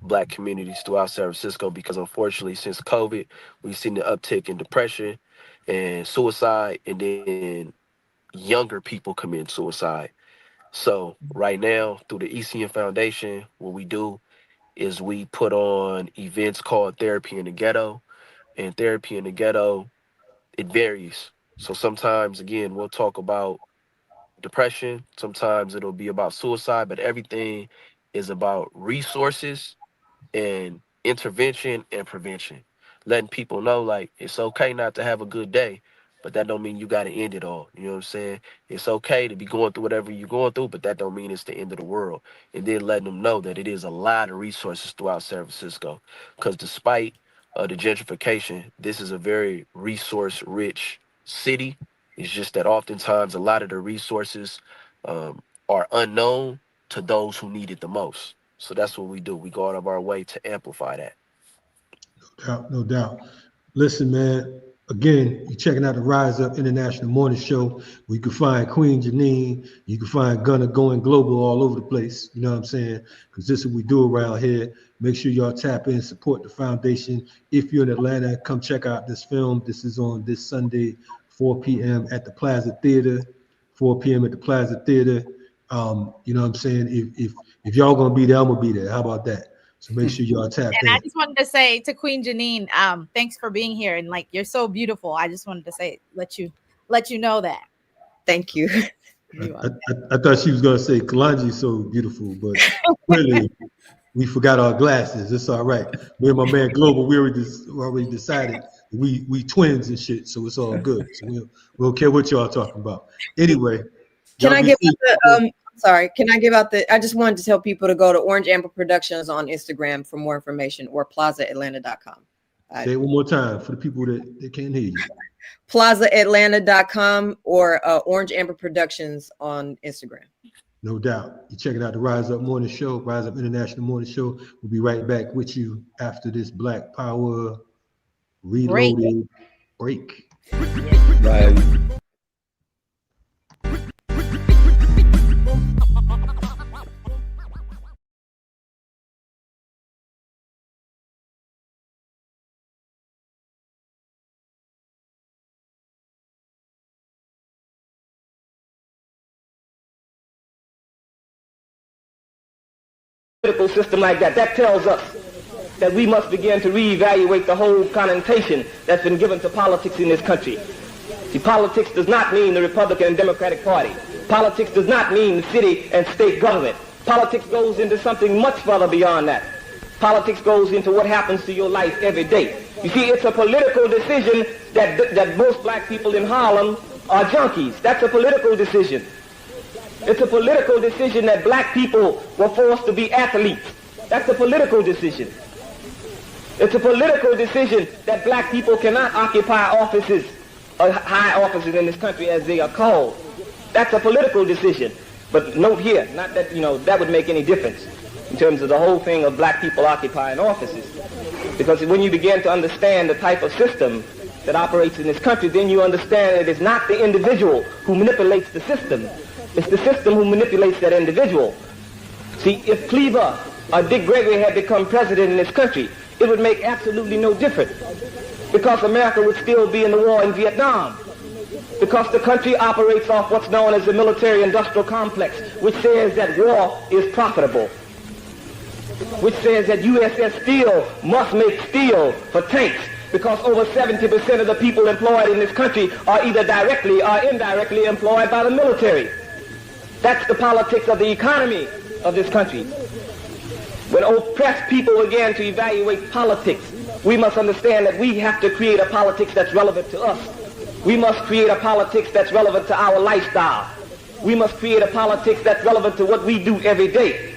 Black communities throughout San Francisco, because unfortunately since COVID, we've seen the uptick in depression and suicide, and then younger people commit suicide. So right now, through the ECN Foundation, what we do is we put on events called Therapy in the Ghetto. And Therapy in the Ghetto, it varies. So sometimes, again, we'll talk about depression. Sometimes it'll be about suicide, but everything is about resources and intervention and prevention. Letting people know, like, it's okay not to have a good day, but that don't mean you got to end it all. You know what I'm saying? It's okay to be going through whatever you're going through, but that don't mean it's the end of the world. And then letting them know that it is a lot of resources throughout San Francisco. Because despite the gentrification, this is a very resource-rich city. It's just that oftentimes a lot of the resources are unknown to those who need it the most. So that's what we do. We go out of our way to amplify that. No doubt. Listen, man, again, you're checking out the Rise Up International Morning Show, where you can find Queen Janine, you can find Gunna going global all over the place. You know what I'm saying? Because this is what we do around here. Make sure y'all tap in, support the foundation. If you're in Atlanta, come check out this film. This is on this Sunday, 4 p.m. at the Plaza Theater. 4 p.m. at the Plaza Theater. You know what I'm saying? If y'all gonna be there, I'm gonna be there. How about that? So make sure y'all tap in. And I just wanted to say to Queen Janine, thanks for being here. And like, you're so beautiful. I just wanted to say, let you know that. Thank you. I thought she was gonna say Kalonji's so beautiful, but really, we forgot our glasses. It's all right. Me and my man Global, we already decided we twins and shit, so it's all good. So we don't care what y'all talking about. Anyway, can I give out the I just wanted to tell people to go to Orange Amber Productions on Instagram for more information, or plazaatlanta.com. Say it one more time for the people that can't hear you. plazaatlanta.com or Orange Amber Productions on Instagram. No doubt. You're checking out the Rise Up Morning Show, Rise Up International Morning Show. We'll be right back with you after this Black Power Reloaded break. Right. Political system like that tells us that we must begin to reevaluate the whole connotation that's been given to politics in this country. See, politics does not mean the Republican and Democratic Party. Politics does not mean the city and state government. Politics goes into something much further beyond that. Politics goes into what happens to your life every day. You see, it's a political decision that most black people in Harlem are junkies. That's a political decision. It's a political decision that black people were forced to be athletes. That's a political decision. It's a political decision that black people cannot occupy offices, high offices in this country as they are called. That's a political decision. But note here, not that, that would make any difference in terms of the whole thing of black people occupying offices. Because when you begin to understand the type of system that operates in this country, then you understand that it's not the individual who manipulates the system. It's the system who manipulates that individual. See, if Cleaver or Dick Gregory had become president in this country, it would make absolutely no difference, because America would still be in the war in Vietnam, because the country operates off what's known as the military-industrial complex, which says that war is profitable, which says that USS Steel must make steel for tanks, because over 70% of the people employed in this country are either directly or indirectly employed by the military. That's the politics of the economy of this country. When oppressed people began to evaluate politics, we must understand that we have to create a politics that's relevant to us. We must create a politics that's relevant to our lifestyle. We must create a politics that's relevant to what we do every day.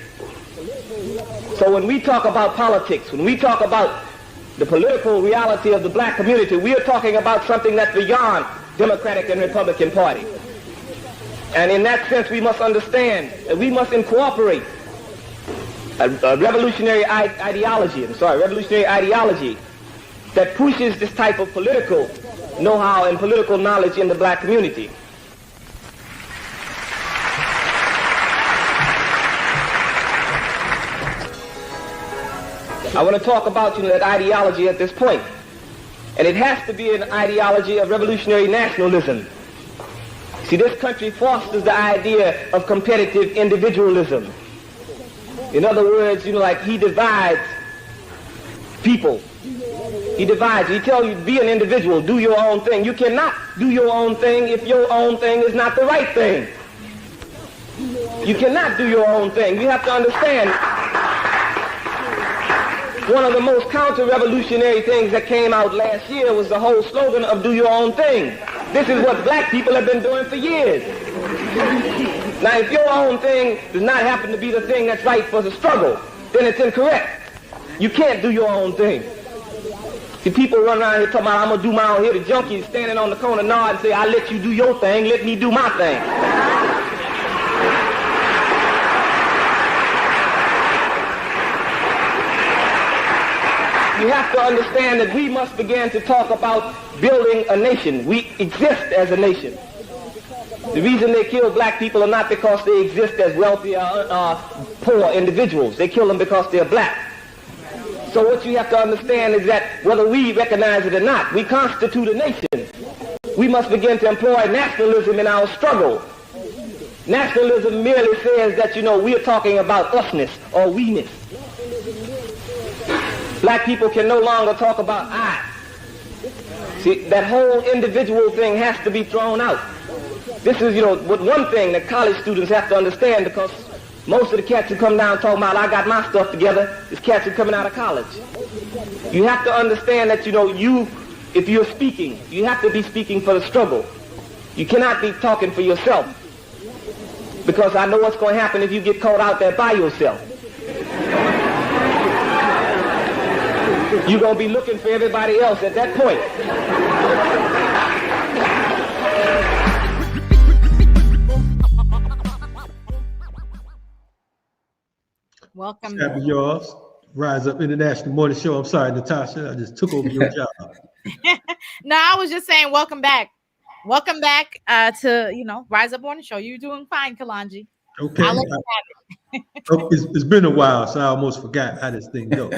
So when we talk about politics, when we talk about the political reality of the black community, we are talking about something that's beyond Democratic and Republican Party. And in that sense, we must understand that we must incorporate a revolutionary ideology that pushes this type of political know-how and political knowledge in the black community. I want to talk about that ideology at this point. And it has to be an ideology of revolutionary nationalism. See, this country fosters the idea of competitive individualism. In other words, like he divides people. He divides. He tells you, be an individual, do your own thing. You cannot do your own thing if your own thing is not the right thing. You cannot do your own thing. You have to understand, one of the most counter-revolutionary things that came out last year was the whole slogan of do your own thing. This is what black people have been doing for years. Now, if your own thing does not happen to be the thing that's right for the struggle, then it's incorrect. You can't do your own thing. See, people run around here talking about, I'm going to do my own. Here, the junkies standing on the corner nod and say, I'll let you do your thing, let me do my thing. You have to understand that we must begin to talk about building a nation. We exist as a nation. The reason they kill black people are not because they exist as wealthy or poor individuals. They kill them because they're black. So what you have to understand is that whether we recognize it or not, we constitute a nation. We must begin to employ nationalism in our struggle. Nationalism merely says that, we are talking about usness or we-ness. Black people can no longer talk about I. See, that whole individual thing has to be thrown out. This is, one thing that college students have to understand, because most of the cats who come down talking about I got my stuff together is cats who are coming out of college. You have to understand that, if you're speaking, you have to be speaking for the struggle. You cannot be talking for yourself, because I know what's going to happen if you get caught out there by yourself. You're going to be looking for everybody else at that point. Welcome. Happy yours. Rise Up International Morning Show. I'm sorry, Natasha. I just took over your job. No, I was just saying welcome back. Welcome back to, Rise Up Morning Show. You're doing fine, Kalanji. Okay. I'll let you have it. It's been a while, so I almost forgot how this thing goes.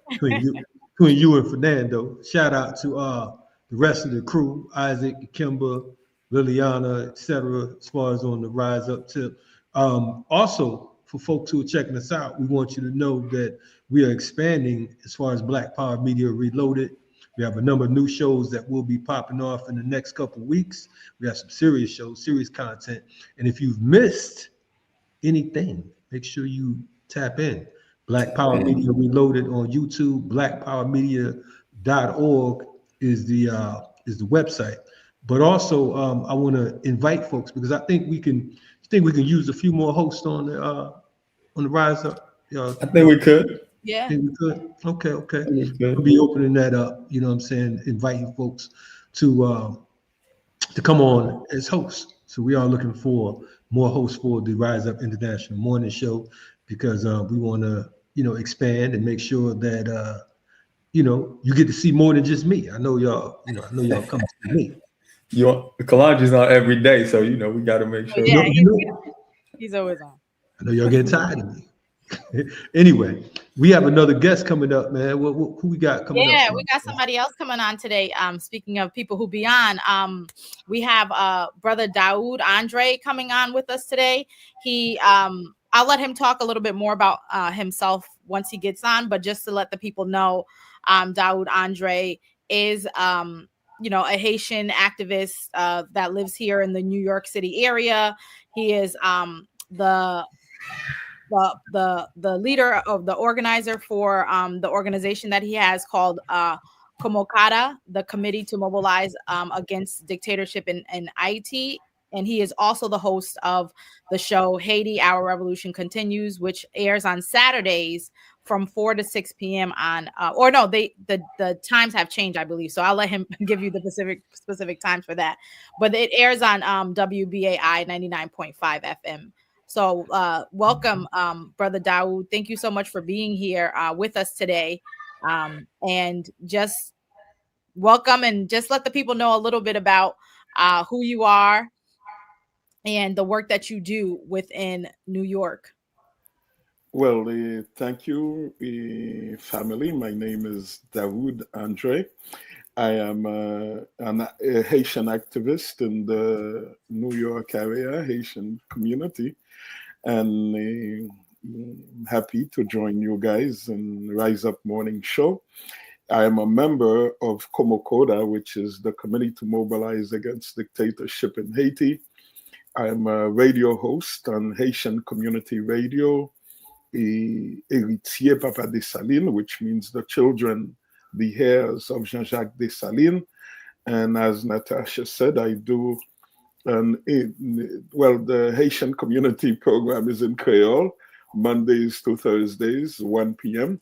Between you and Fernando. Shout out to the rest of the crew, Isaac, Kimber, Liliana, etc., as far as on the Rise Up tip. Also, for folks who are checking us out, we want you to know that we are expanding as far as Black Power Media Reloaded. We have a number of new shows that will be popping off in the next couple of weeks. We have some serious shows, serious content. And if you've missed anything, make sure you tap in. Black Power Media Reloaded on YouTube. blackpowermedia.org is the website. But also, I want to invite folks, because I think we can use a few more hosts on the Rise Up. I think we could. Yeah. Think we could. Okay. We'll be opening that up. You know what I'm saying? Inviting folks to come on as hosts. So we are looking for more hosts for the Rise Up International Morning Show, because we want to, expand and make sure that you get to see more than just me. I know y'all come to see me. Kalanji's on every day, so we got to make sure. Yeah, he's always on. I know y'all getting tired of me. Anyway, we have another guest coming up, man. Who we got coming up? Yeah, we got somebody else coming on today. Speaking of people who be on, we have brother Daoud Andre coming on with us today. He I'll let him talk a little bit more about himself once he gets on, but just to let the people know, Daoud Andre is you know, a Haitian activist that lives here in the New York City area. He is the leader of the organizer for the organization that he has called Comocata, the Committee to Mobilize Against Dictatorship in Haiti. And he is also the host of the show Haiti, Our Revolution Continues, which airs on Saturdays from 4 to 6 p.m. on, or no, the times have changed, I believe. So I'll let him give you the specific times for that. But it airs on WBAI 99.5 FM. So welcome, Brother Dawood. Thank you so much for being here with us today. And just welcome, and just let the people know a little bit about who you are and the work that you do within New York. Well, thank you, family. My name is Dawood Andre. I am a Haitian activist in the New York area, Haitian community, and I'm happy to join you guys in Rise Up Morning Show. I am a member of Comocata, which is the Committee to Mobilize Against Dictatorship in Haiti. I am a radio host on Haitian Community Radio, Héritier Papa Dessalines, which means the children, the heirs of Jean-Jacques Dessalines. And as Natasha said, I do, the Haitian Community program is in Creole, Mondays to Thursdays, 1 p.m.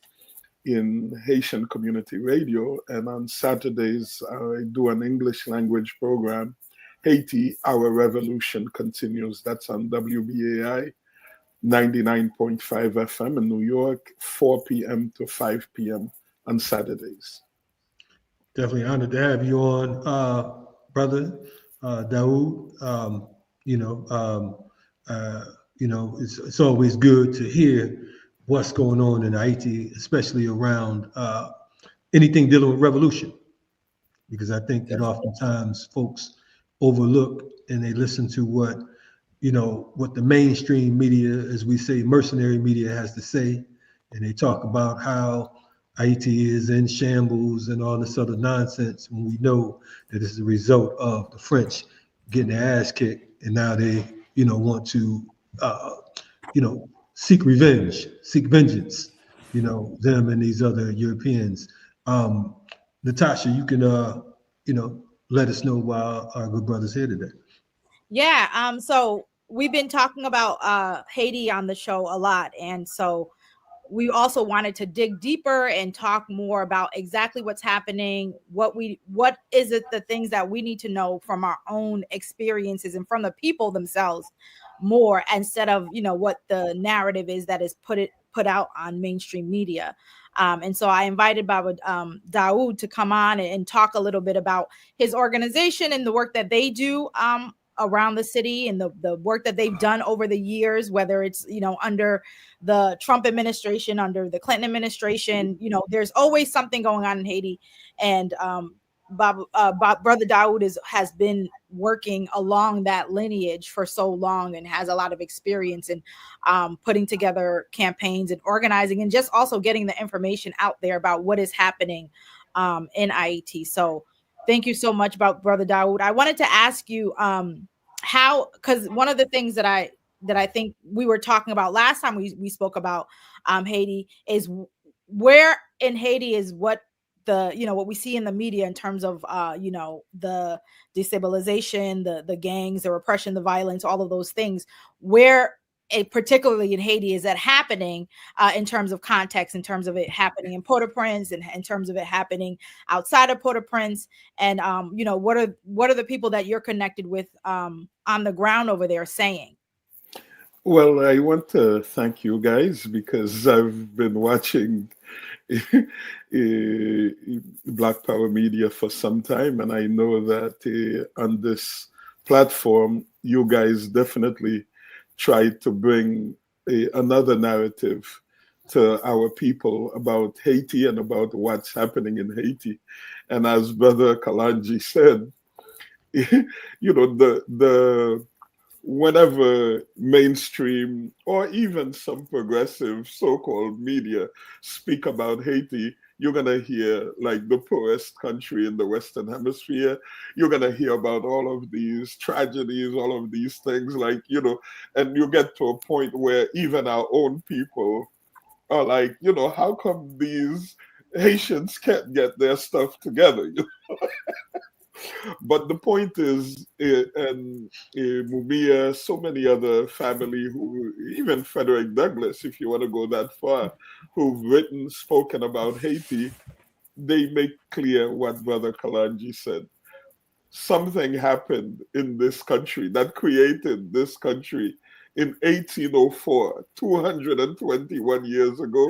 in Haitian Community Radio. And on Saturdays, I do an English language program, Haiti, Our Revolution Continues. That's on WBAI 99.5 FM in New York, 4 p.m. to 5 p.m. on Saturdays. Definitely honored to have you on, brother Dawood. It's always good to hear what's going on in Haiti, especially around anything dealing with revolution, because I think that oftentimes folks overlook and they listen to what the mainstream media, as we say, mercenary media, has to say, and they talk about how Haiti is in shambles and all this other nonsense, when we know that it's the result of the French getting their ass kicked, and now they want to seek revenge, seek vengeance, them and these other Europeans. Natasha, you can let us know why our good brother's here today. Yeah, so we've been talking about Haiti on the show a lot, and so we also wanted to dig deeper and talk more about exactly what's happening, what is it, the things that we need to know from our own experiences and from the people themselves more, instead of what the narrative is that is put out on mainstream media. And so I invited Baba Dawood to come on and talk a little bit about his organization and the work that they do around the city, and the work that they've done over the years, whether it's under the Trump administration, under the Clinton administration. There's always something going on in Haiti, and Brother Dawood has been working along that lineage for so long and has a lot of experience in putting together campaigns and organizing, and just also getting the information out there about what is happening in Haiti. So thank you so much, Brother Dawood. I wanted to ask you how, because one of the things that I think we were talking about last time we spoke about Haiti is where in Haiti is what what we see in the media in terms of the destabilization, the gangs, the repression, the violence, all of those things, where particularly in Haiti is that happening in terms of context, in terms of it happening in Port-au-Prince, and in terms of it happening outside of Port-au-Prince, and what are the people that you're connected with on the ground over there saying? Well, I want to thank you guys, because I've been watching Black Power Media for some time, and I know that on this platform, you guys definitely try to bring another narrative to our people about Haiti and about what's happening in Haiti. And as Brother Kalanji said, the whenever mainstream or even some progressive so-called media speak about Haiti, you're going to hear like the poorest country in the Western Hemisphere. You're going to hear about all of these tragedies, all of these things, like, you know, and you get to a point where even our own people are like, you know, how come these Haitians can't get their stuff together? But the point is, and Mumia, so many other family who, even Frederick Douglass, if you want to go that far, who've written, spoken about Haiti, they make clear what Brother Kalanji said. Something happened in this country that created this country in 1804, 221 years ago,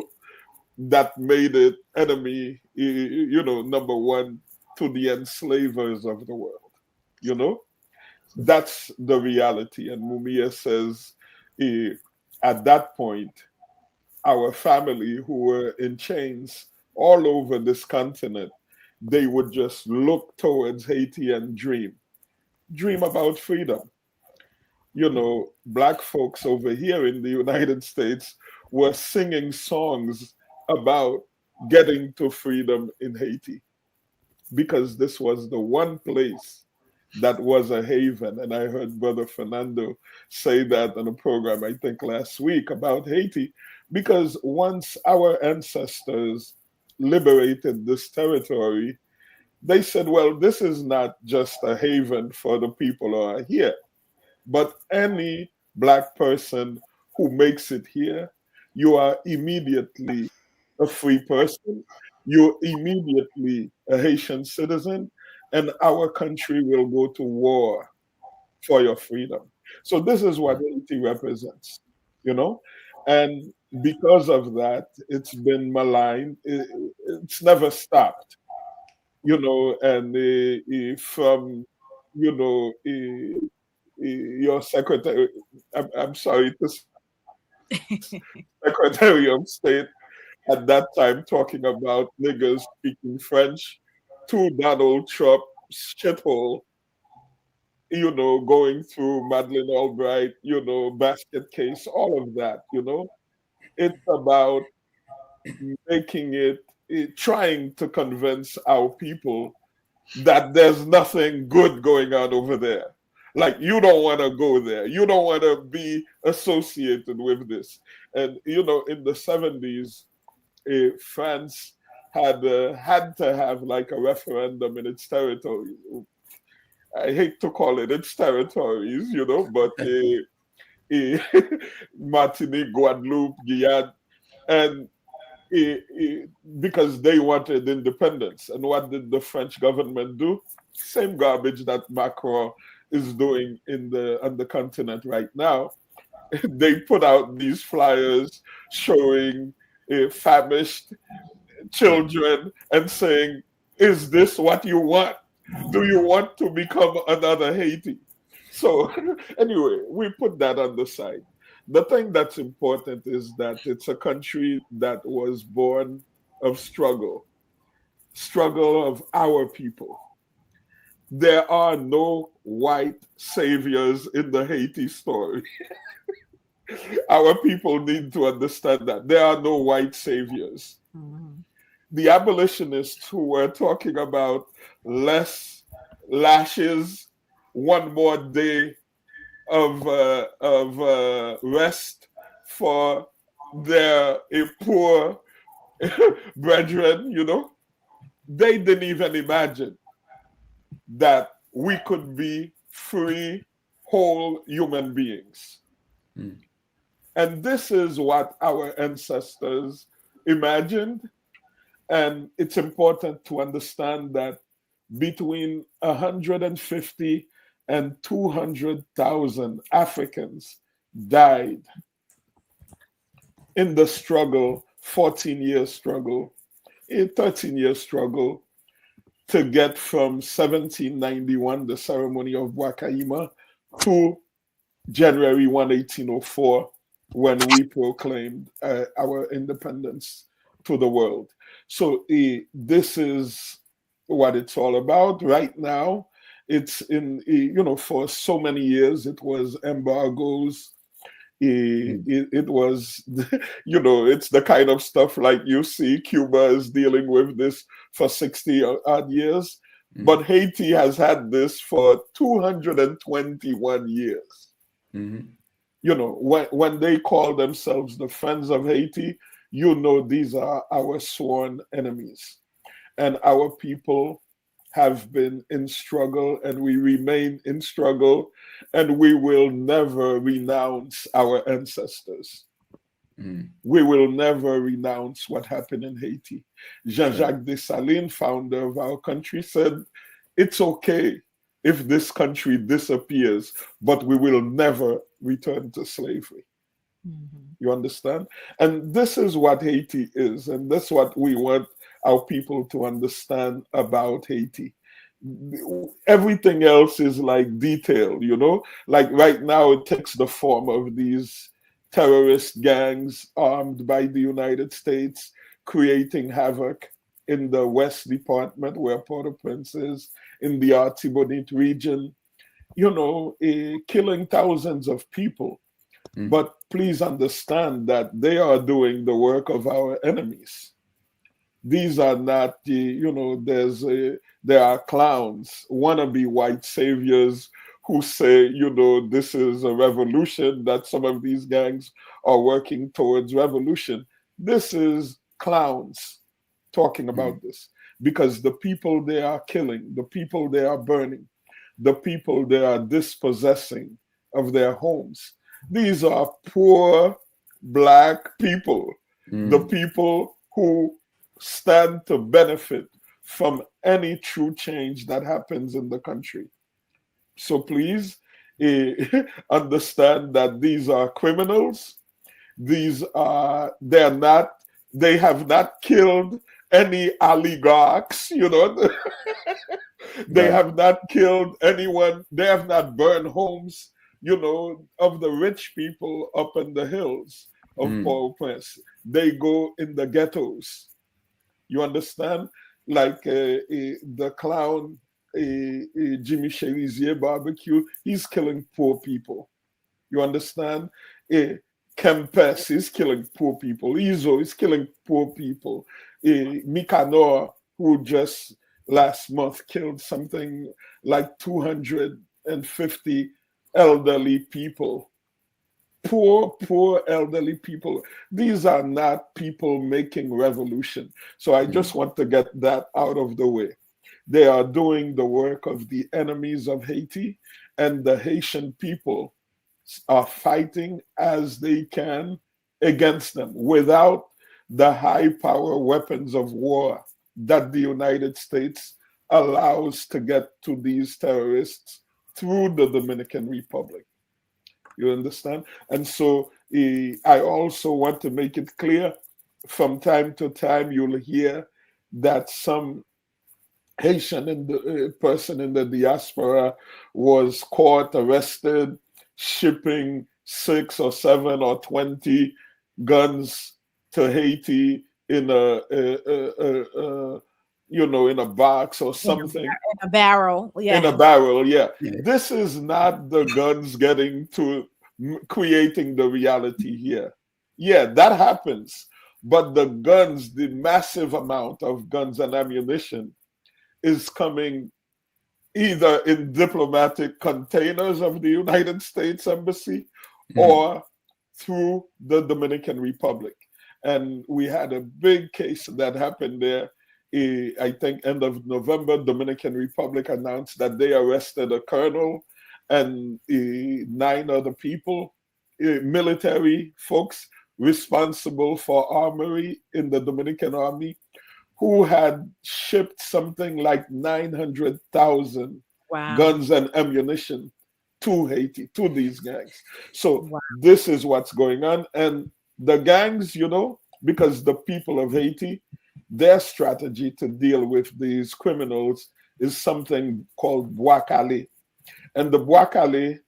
that made it enemy, you know, number one to the enslavers of the world. You know, that's the reality. And Mumia says, at that point, our family who were in chains all over this continent, they would just look towards Haiti and dream about freedom. You know, Black folks over here in the United States were singing songs about getting to freedom in Haiti, because this was the one place that was a haven. And I heard Brother Fernando say that on a program, I think last week, about Haiti, because once our ancestors liberated this territory, they said, well, this is not just a haven for the people who are here, but any Black person who makes it here, you are immediately a free person. You're immediately a Haitian citizen, and our country will go to war for your freedom. So this is what Haiti represents, you know? And because of that, it's been maligned. It's never stopped, you know, and from, you know, your secretary, I'm sorry, the Secretary of State at that time talking about niggers speaking French to Donald Trump shithole, you know, going through Madeleine Albright, you know, basket case, all of that, you know. It's about making trying to convince our people that there's nothing good going on over there. Like, you don't want to go there. You don't want to be associated with this. And, you know, in the 70s, France had to have like a referendum in its territory. I hate to call it its territories, you know, but Martinique, Guadeloupe, Guyana, and because they wanted independence. And what did the French government do? Same garbage that Macron is doing on the continent right now. They put out these flyers showing famished children and saying, is this what you want? Do you want to become another Haiti? So anyway, we put that on the side. The thing that's important is that it's a country that was born of struggle of our people. There are no white saviors in the Haiti story. Our people need to understand that there are no white saviors. Mm-hmm. The abolitionists who were talking about less lashes, one more day of rest for their poor brethren, you know, they didn't even imagine that we could be free, whole human beings. Mm. And this is what our ancestors imagined. And it's important to understand that between 150 and 200,000 Africans died in the struggle, 14-year struggle, a 13-year struggle to get from 1791, the ceremony of Wakaima, to January 1, 1804, when we proclaimed our independence to the world. So this is what it's all about. Right now, it's in, you know, for so many years, it was embargoes. It was, it's the kind of stuff like you see Cuba is dealing with this for 60 odd years, but Haiti has had this for 221 years. When they call themselves the Friends of Haiti, these are our sworn enemies. And our people have been in struggle, and we remain in struggle, and we will never renounce our ancestors. We will never renounce what happened in Haiti. Jean-Jacques Dessalines, founder of our country, said, it's okay if this country disappears, but we will never return to slavery. You understand? And this is what Haiti is, and that's what we want our people to understand about Haiti. Everything else is like detail, like right now it takes the form of these terrorist gangs armed by the United States creating havoc in the West Department where Port-au-Prince is, in the Artibonite region, killing thousands of people. But please understand that they are doing the work of our enemies. These are not there are clowns, wannabe white saviors who say, this is a revolution, that some of these gangs are working towards revolution. This is clowns talking about this, because the people they are killing, the people they are burning, the people they are dispossessing of their homes, these are poor Black people, the people who stand to benefit from any true change that happens in the country. So please understand that these are criminals. They have not killed any oligarchs, They have not killed anyone. They have not burned homes, of the rich people up in the hills of Port-au-Prince. They go in the ghettos. You understand? Like the clown Jimmy Cherizier barbecue, he's killing poor people. You understand? Kempes is killing poor people. Izo is killing poor people. Mikanor, who just last month killed something like 250 elderly people. Poor elderly people. These are not people making revolution. So I just want to get that out of the way. They are doing the work of the enemies of Haiti, and the Haitian people are fighting as they can against them without the high power weapons of war that the United States allows to get to these terrorists through the Dominican Republic. You understand? And so I also want to make it clear, from time to time you'll hear that some Haitian person in the diaspora was caught, arrested, shipping 6 or 7 or 20 guns to Haiti in in a box or something. In a barrel, yeah. In a barrel, yeah. This is not the guns getting to creating the reality here. Yeah, that happens. But the guns, the massive amount of guns and ammunition is coming either in diplomatic containers of the United States Embassy or through the Dominican Republic. And we had a big case that happened there. I think end of November, Dominican Republic announced that they arrested a colonel and 9 other people, military folks responsible for armory in the Dominican Army, who had shipped something like 900,000 guns and ammunition to Haiti, to these gangs. So this is what's going on. And the gangs, because the people of Haiti, their strategy to deal with these criminals is something called bois-calé. And the bois-calé,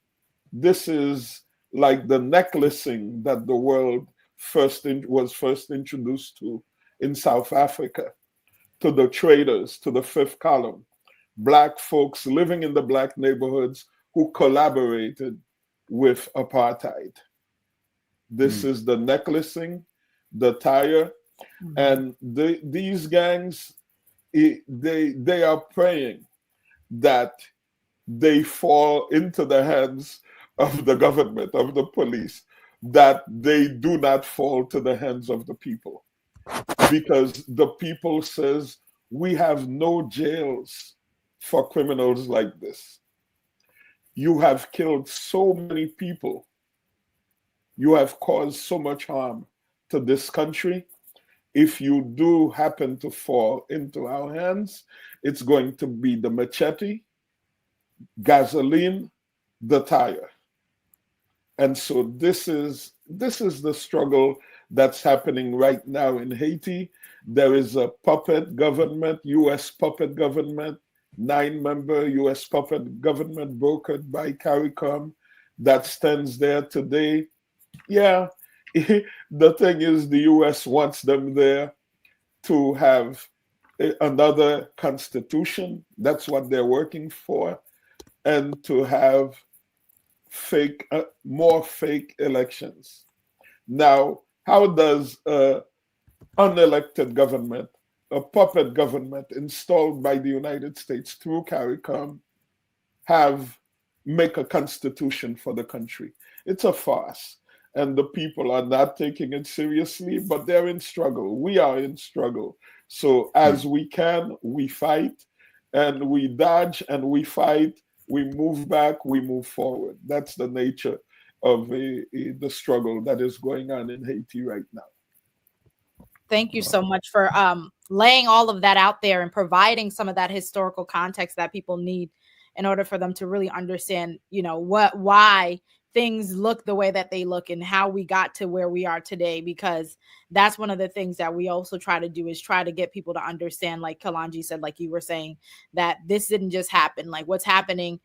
this is like the necklacing that the world was first introduced to in South Africa, to the traders, to the fifth column, Black folks living in the Black neighborhoods who collaborated with apartheid. This is the necklacing, the tire, and these gangs, they are praying that they fall into the hands of the government, of the police, that they do not fall to the hands of the people, because the people says we have no jails for criminals like this. You have killed so many people. You have caused so much harm to this country. If you do happen to fall into our hands, it's going to be the machete, gasoline, the tire. And so this is the struggle that's happening right now in Haiti. There is a puppet government, US puppet government, 9-member US puppet government brokered by CARICOM that stands there today. Yeah, the thing is, the US wants them there to have another constitution. That's what they're working for. And to have more fake elections. Now, how does an unelected government, a puppet government installed by the United States through CARICOM, make a constitution for the country? It's a farce. And the people are not taking it seriously, but they're in struggle. We are in struggle. So as we can, we fight, and we dodge, and we fight. We move back, we move forward. That's the nature of the struggle that is going on in Haiti right now. Thank you so much for laying all of that out there and providing some of that historical context that people need in order for them to really understand, why things look the way that they look and how we got to where we are today, because that's one of the things that we also try to do, is try to get people to understand, like Kalanji said, like you were saying, that this didn't just happen. Like what's happening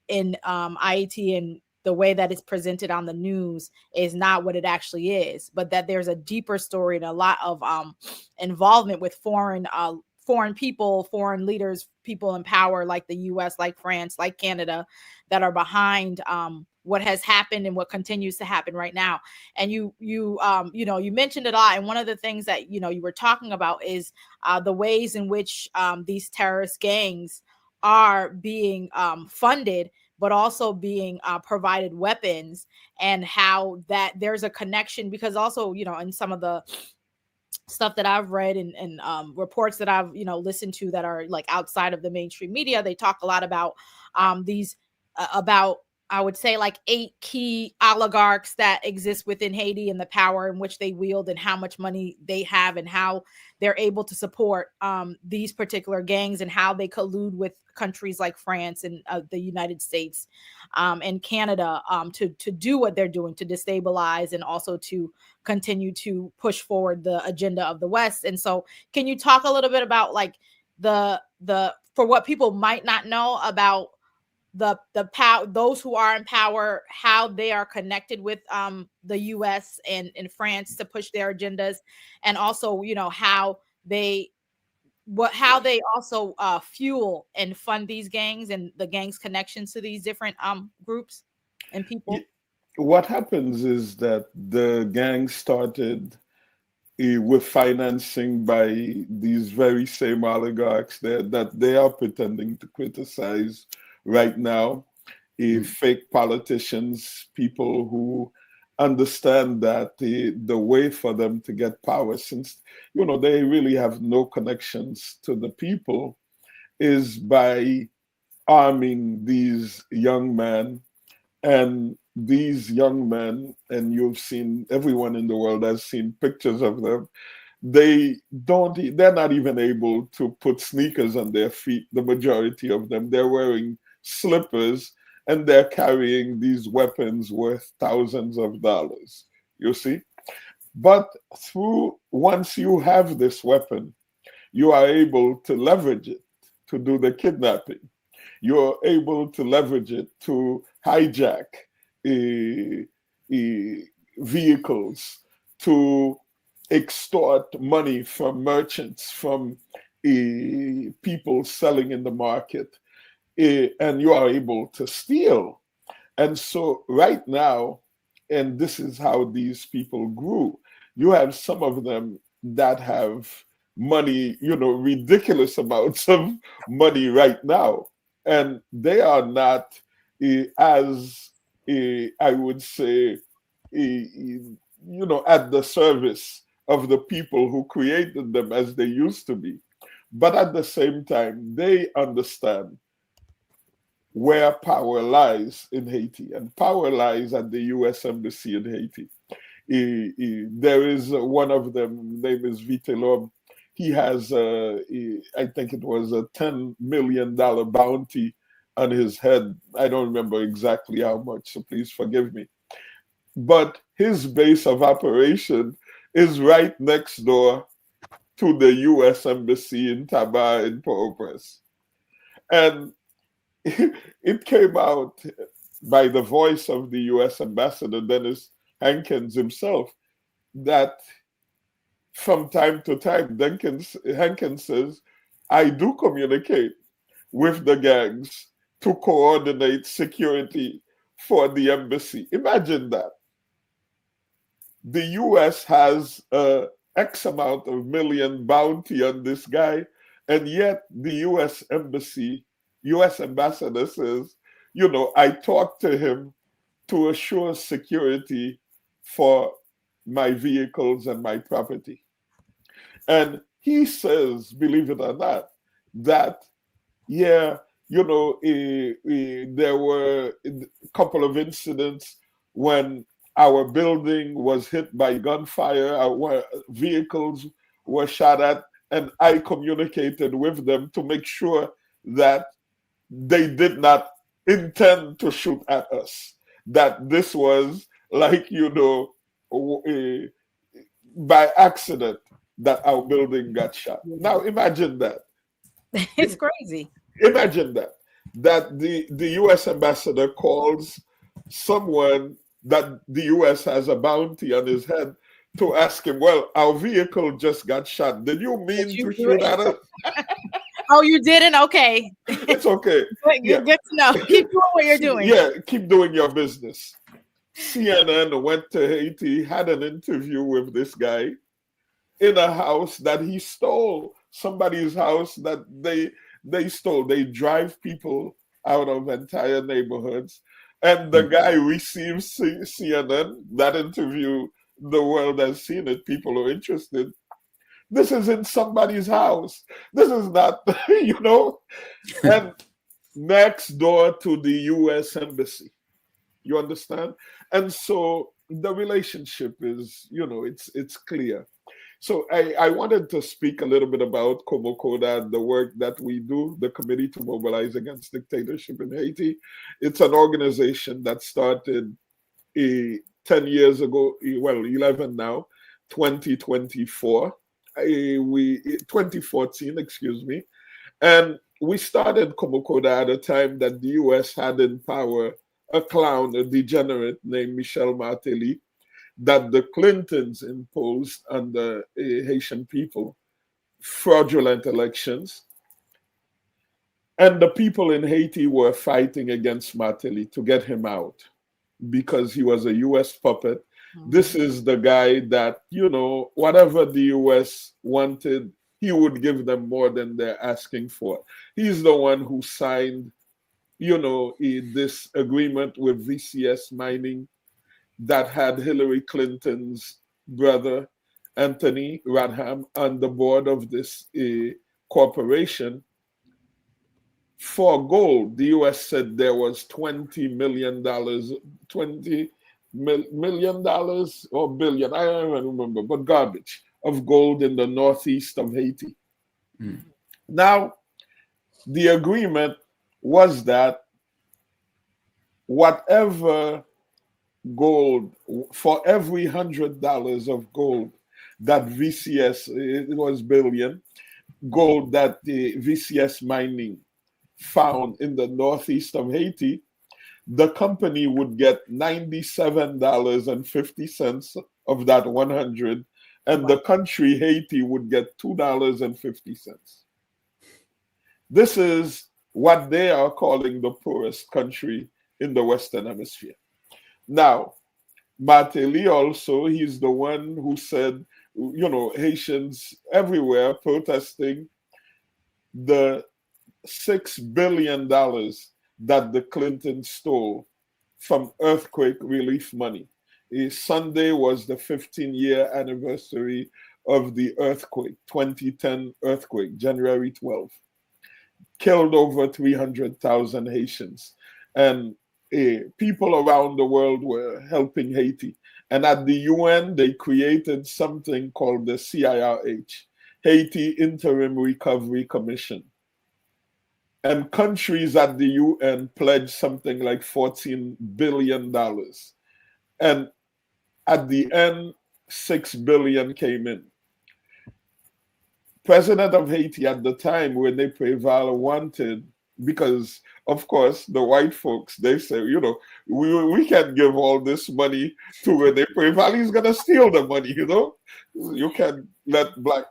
in Haiti and the way that it's presented on the news is not what it actually is, but that there's a deeper story and a lot of involvement with foreign people, foreign leaders, people in power like the US, like France, like Canada, that are behind what has happened and what continues to happen right now. And you mentioned it a lot. And one of the things that, you were talking about is the ways in which these terrorist gangs are being funded, but also being provided weapons, and how that there's a connection, because also, in some of the stuff that I've read and reports that I've, listened to that are like outside of the mainstream media, they talk a lot about I would say like 8 key oligarchs that exist within Haiti, and the power in which they wield and how much money they have and how they're able to support these particular gangs, and how they collude with countries like France and the United States and Canada to do what they're doing, to destabilize and also to continue to push forward the agenda of the West. And so can you talk a little bit about like the for what people might not know about the power, those who are in power, how they are connected with the US and France to push their agendas, and also, how they also fuel and fund these gangs and the gangs' connections to these different groups and people? What happens is that the gang started with financing by these very same oligarchs that they are pretending to criticize right now, fake politicians, people who understand that the way for them to get power, since they really have no connections to the people, is by arming these young men. And these young men, and everyone in the world has seen pictures of them, they're not even able to put sneakers on their feet. The majority of them, they're wearing slippers, and they're carrying these weapons worth thousands of dollars, you see. But once you have this weapon, you are able to leverage it to do the kidnapping. You're able to leverage it to hijack vehicles, to extort money from merchants, from people selling in the market, and you are able to steal. And so right now, and this is how these people grew. You have some of them that have money, ridiculous amounts of money right now, and they are not as I would say, at the service of the people who created them as they used to be. But at the same time, they understand where power lies in Haiti, and power lies at the U.S. Embassy in Haiti. There is one of them, name is Vitelom. He has, I think it was a $10 million bounty on his head. I don't remember exactly how much, so please forgive me. But his base of operation is right next door to the U.S. Embassy in Taba in Port-au-Prince. And it came out by the voice of the U.S. Ambassador, Dennis Hankins himself, that from time to time, Hankins says, I do communicate with the gangs to coordinate security for the embassy. Imagine that. The U.S. has X amount of million bounty on this guy, and yet the U.S. Embassy, U.S. Ambassador says, I talked to him to assure security for my vehicles and my property. And he says, believe it or not, that, there were a couple of incidents when our building was hit by gunfire, our vehicles were shot at, and I communicated with them to make sure that they did not intend to shoot at us, that this was like, by accident that our building got shot. Now imagine that. It's crazy. Imagine that the U.S. ambassador calls someone that the U.S. has a bounty on his head to ask him, well, our vehicle just got shot. Did you mean to shoot at us? Oh, you didn't? Okay. It's okay. Good to know. Keep doing what you're doing. Yeah, keep doing your business. CNN went to Haiti, had an interview with this guy in a house that he stole, somebody's house that they stole. They drive people out of entire neighborhoods. And the guy receives CNN, that interview, the world has seen it, people are interested. This is in somebody's house. This is not, and next door to the U.S. Embassy. You understand? And so the relationship is, it's clear. So I wanted to speak a little bit about Komokoda and the work that we do, the Committee to Mobilize Against Dictatorship in Haiti. It's an organization that started 10 years ago, 11 now, 2024. 2014, excuse me. And we started Komokoda at a time that the US had in power a clown, a degenerate named Michel Martelly, that the Clintons imposed on the Haitian people, fraudulent elections. And the people in Haiti were fighting against Martelly to get him out because he was a US puppet. Mm-hmm. This is the guy that, whatever the US wanted, he would give them more than they're asking for. He's the one who signed, this agreement with VCS Mining that had Hillary Clinton's brother, Anthony Radham, on the board of this corporation. For gold, the US said there was $20 million, $20 million or billion, I don't even remember, but garbage of gold in the northeast of Haiti. Mm. Now, the agreement was that whatever gold, for every $100 of gold that VCS, it was billion, gold that the VCS Mining found in the northeast of Haiti, the company would get $97.50 of that 100, and the country Haiti would get $2.50. This is what they are calling the poorest country in the Western Hemisphere. Now, Martelly also, he's the one who said, Haitians everywhere protesting the $6 billion that the Clintons stole from earthquake relief money. Sunday was the 15-year anniversary of the earthquake, 2010 earthquake, January 12th. Killed over 300,000 Haitians. And people around the world were helping Haiti. And at the UN, they created something called the CIRH, Haiti Interim Recovery Commission. And countries at the UN pledged something like $14 billion. And at the end, $6 billion came in. President of Haiti at the time, Rene Préval, wanted, because of course the white folks, they say, we can't give all this money to Rene Préval. He's gonna steal the money, You can't let black,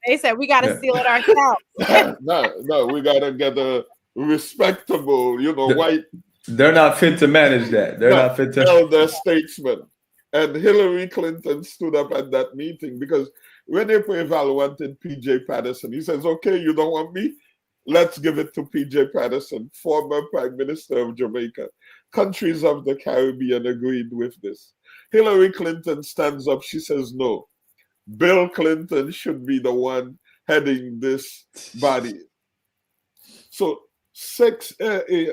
They said we gotta steal it ourselves. No, we gotta get a respectable, white. They're not fit to manage that. They're not fit to. Elder statesman. And Hillary Clinton stood up at that meeting because Rene Préval wanted P.J. Patterson. He says, okay, you don't want me? Let's give it to P.J. Patterson, former Prime Minister of Jamaica. Countries of the Caribbean agreed with this. Hillary Clinton stands up. She says, no, Bill Clinton should be the one heading this body. So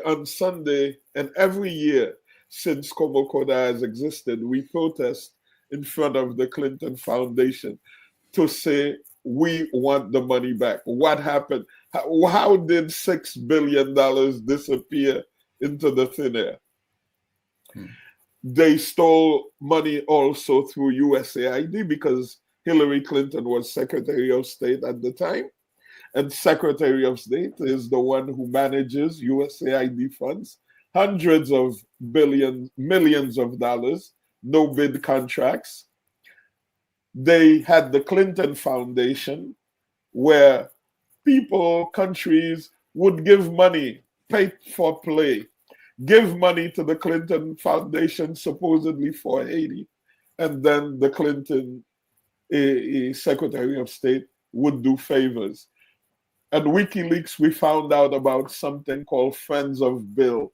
on Sunday and every year since Komokoda has existed, we protest in front of the Clinton Foundation to say we want the money back. What happened? How did $6 billion disappear into the thin air? They stole money also through USAID because Hillary Clinton was Secretary of State at the time. And Secretary of State is the one who manages USAID funds, hundreds of millions of dollars, no bid contracts. They had the Clinton Foundation where people, countries would give money, pay for play, give money to the Clinton Foundation supposedly for Haiti. And then the Clinton Secretary of State would do favors. At WikiLeaks, we found out about something called Friends of Bill.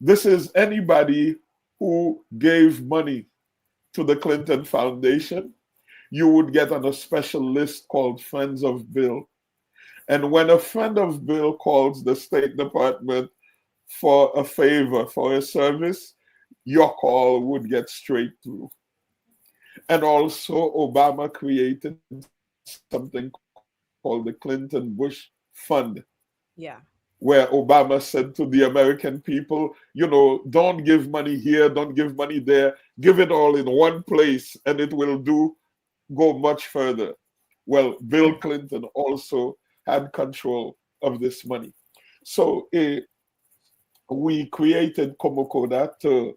This is anybody who gave money to the Clinton Foundation. You would get on a special list called Friends of Bill. And when a friend of Bill calls the State Department for a favor, for a service, your call would get straight through. And also, Obama created something called the Clinton Bush Fund. Yeah. Where Obama said to the American people, don't give money here, don't give money there, give it all in one place and it will go much further. Well, Bill Clinton also had control of this money. So we created Komokoda to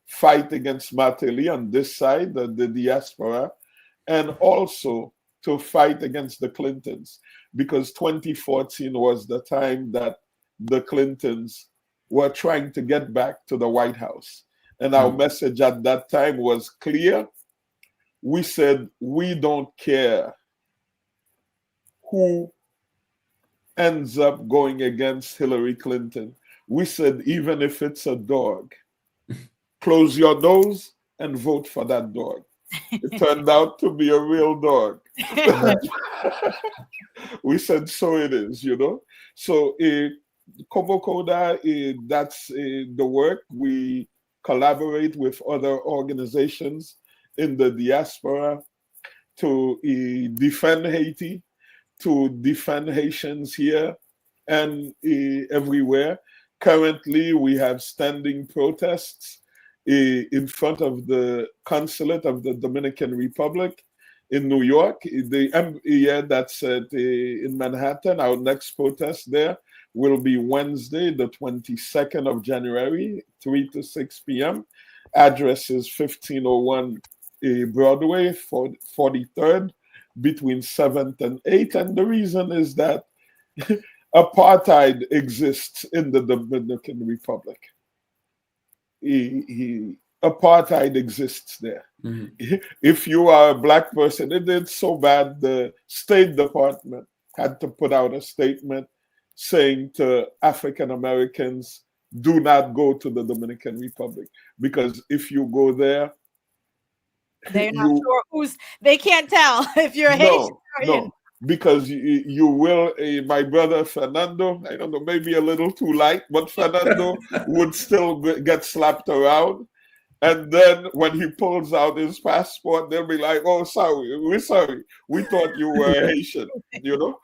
fight against Martelly on this side, the diaspora, and also to fight against the Clintons, because 2014 was the time that the Clintons were trying to get back to the White House. And our message at that time was clear. We said, we don't care who ends up going against Hillary Clinton. We said, even if it's a dog, close your nose and vote for that dog. It turned out to be a real dog. We said, so it is, So Komokoda, that's the work. We collaborate with other organizations in the diaspora to defend Haiti, to defend Haitians here and everywhere. Currently, we have standing protests in front of the consulate of the Dominican Republic in New York. That's in Manhattan. Our next protest there will be Wednesday, the 22nd of January, 3 to 6 p.m. Address is 1501 Broadway, 43rd, between 7th and 8th. And the reason is that apartheid exists in the Dominican Republic. apartheid exists there. Mm-hmm. If you are a black person, it's so bad the State Department had to put out a statement saying to African Americans, do not go to the Dominican Republic, because if you go there, they're not sure they can't tell if you're Haitian. No, because you will, my brother Fernando, I don't know, maybe a little too light, but Fernando would still get slapped around. And then when he pulls out his passport, they'll be like, oh, sorry, we're sorry. We thought you were Haitian, you know?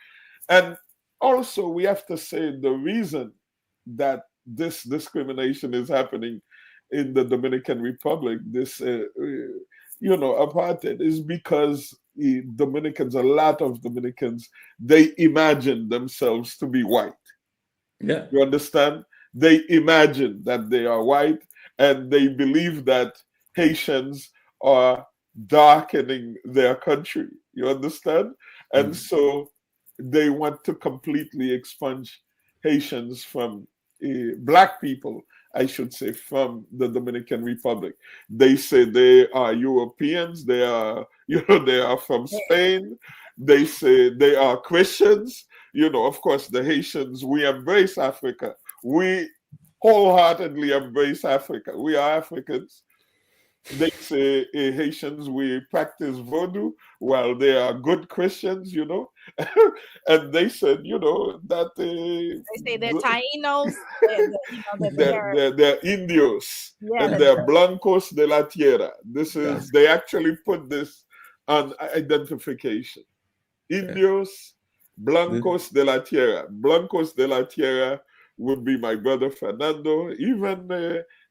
And also, we have to say the reason that this discrimination is happening in the Dominican Republic, this, apartheid, is because Dominicans, a lot of Dominicans, they imagine themselves to be white. Yeah. You understand? They imagine that they are white, and they believe that Haitians are darkening their country. You understand? And so they want to completely expunge Haitians from black people, I should say, from the Dominican Republic. They say they are Europeans. They are, they are from Spain. They say they are Christians. Of course, the Haitians, we embrace Africa. We wholeheartedly embrace Africa. We are Africans. They say Haitians, we practice voodoo while they are good Christians, and they said, that they say they're Tainos, they're Indios, and they're Blancos de la Tierra. They actually put this on identification. Indios, Blancos de la Tierra. Blancos de la Tierra would be my brother Fernando, even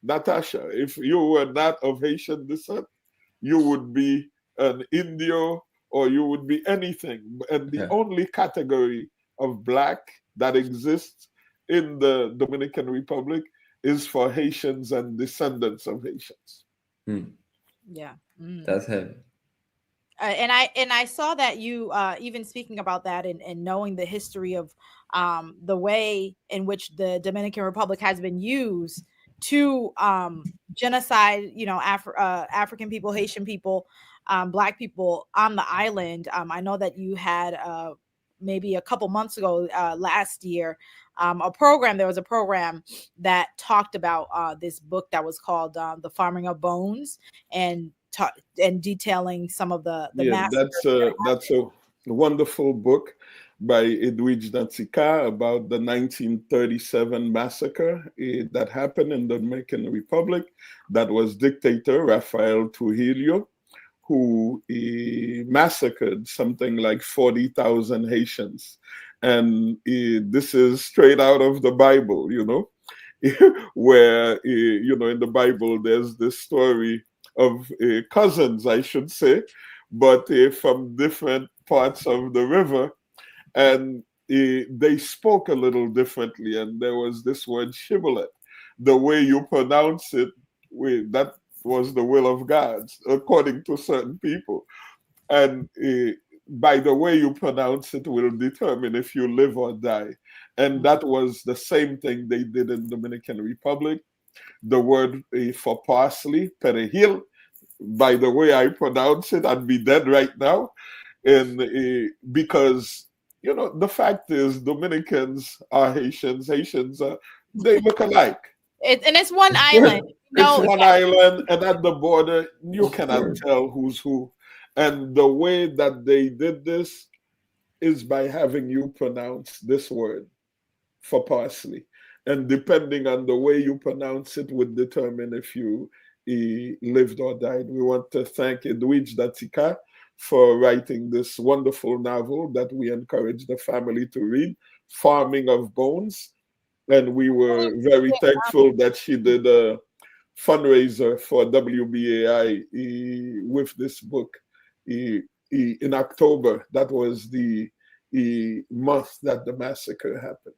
Natasha. If you were not of Haitian descent, you would be an Indio, or you would be anything. And the only category of black that exists in the Dominican Republic is for Haitians and descendants of Haitians. Yeah. That's heavy. And I saw that you even speaking about that and knowing the history of the way in which the Dominican Republic has been used to genocide, African people, Haitian people, black people on the island. I know that you had maybe a couple months ago, last year, there was a program that talked about this book that was called The Farming of Bones, and detailing some of the that's a wonderful book by Edwidge Natsika about the 1937 massacre that happened in the Dominican Republic. That was dictator Rafael Trujillo, who massacred something like 40,000 Haitians. And this is straight out of the Bible, where, in the Bible, there's this story of cousins, I should say, but from different parts of the river. And they spoke a little differently. And there was this word shibboleth. The way you pronounce it, that was the will of God, according to certain people. And by the way you pronounce it will determine if you live or die. And that was the same thing they did in Dominican Republic. The word for parsley, perejil, by the way I pronounce it, I'd be dead right now. And because, the fact is, Dominicans are Haitians. Haitians are, they look alike. And it's one island. It's one island, and at the border, you cannot tell who's who. And the way that they did this is by having you pronounce this word for parsley. And depending on the way you pronounce it would determine if you lived or died. We want to thank Edwidge Natsika for writing this wonderful novel that we encourage the family to read, Farming of Bones. And we were very thankful that she did a fundraiser for WBAI with this book in October. That was the month that the massacre happened.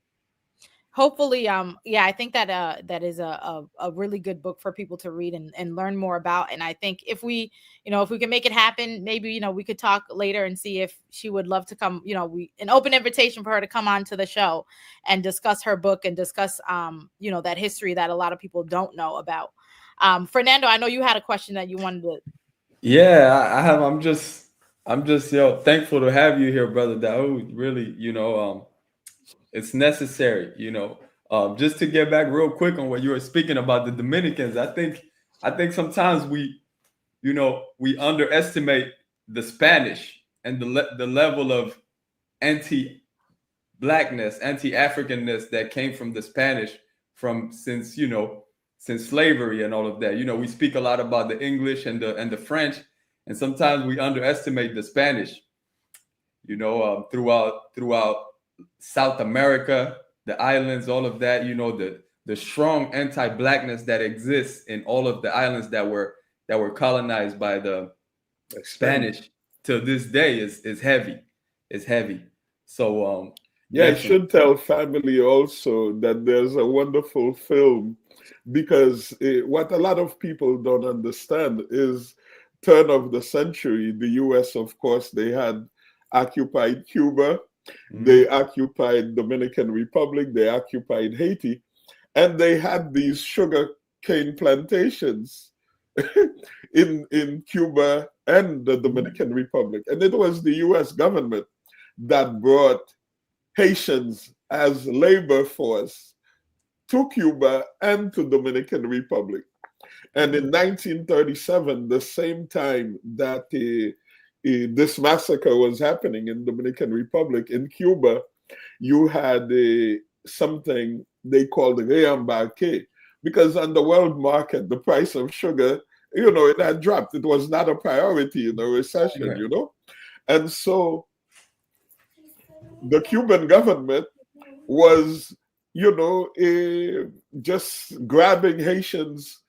Hopefully, I think that that is a really good book for people to read and learn more about. And I think if we can make it happen, maybe, we could talk later and see if she would love to come, an open invitation for her to come on to the show and discuss her book and discuss, that history that a lot of people don't know about. Fernando, I know you had a question that you wanted to. Yeah, I have. I'm just thankful to have you here, brother Daoud. Really, it's necessary. Just to get back real quick on what you were speaking about the Dominicans. I think sometimes we underestimate the Spanish and the level of anti-blackness, anti-Africanness that came from the Spanish since slavery and all of that. We speak a lot about the English and the French, and sometimes we underestimate the Spanish. Throughout South America, the islands, all of that. The strong anti-blackness that exists in all of the islands that were colonized by the Spanish to this day is heavy. It's heavy. So yeah, I should tell family also that there's a wonderful film, because what a lot of people don't understand is turn of the century, the US, of course, they had occupied Cuba, they occupied Dominican Republic, they occupied Haiti, and they had these sugar cane plantations in Cuba and the Dominican Republic. And it was the US government that brought Haitians as labor force to Cuba and to Dominican Republic. And in 1937, the same time that this massacre was happening in Dominican Republic, in Cuba, you had something they called réembarqué, because on the world market, the price of sugar, it had dropped. It was not a priority in a recession, And so the Cuban government was, just grabbing Haitians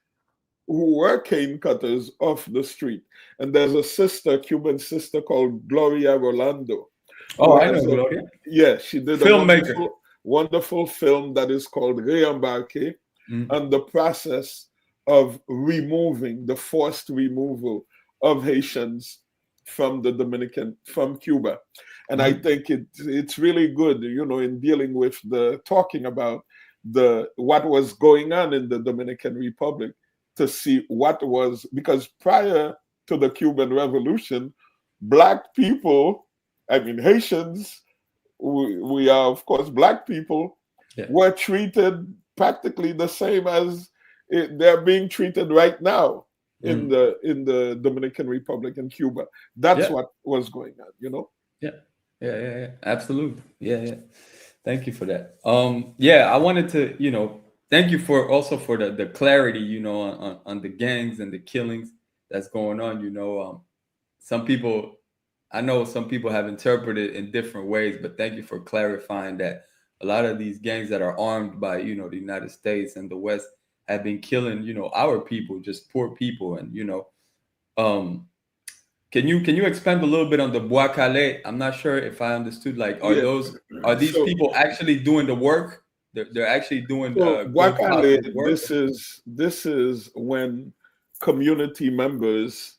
who were cane cutters off the street. And there's a Cuban sister called Gloria Rolando. Oh, I know Gloria. Yeah, she did filmmaker. a wonderful film that is called Réembarqué, and the process of the forced removal of Haitians from Cuba. And I think it's really good, in dealing with talking about what was going on in the Dominican Republic, to see because prior to the Cuban Revolution, Black people, Haitians, we are, of course, Black people, were treated practically the same as they're being treated right now in the Dominican Republic and Cuba. That's what was going on, Yeah, absolutely. Yeah. Thank you for that. I wanted to, thank you for the clarity, on the gangs and the killings that's going on. I know some people have interpreted in different ways, but thank you for clarifying that a lot of these gangs that are armed by, the United States and the West have been killing, our people, just poor people. And, can you expand a little bit on the Bois Calais? I'm not sure if I understood. Are these people actually doing the work? They're actually doing Bois Calais. This is when community members,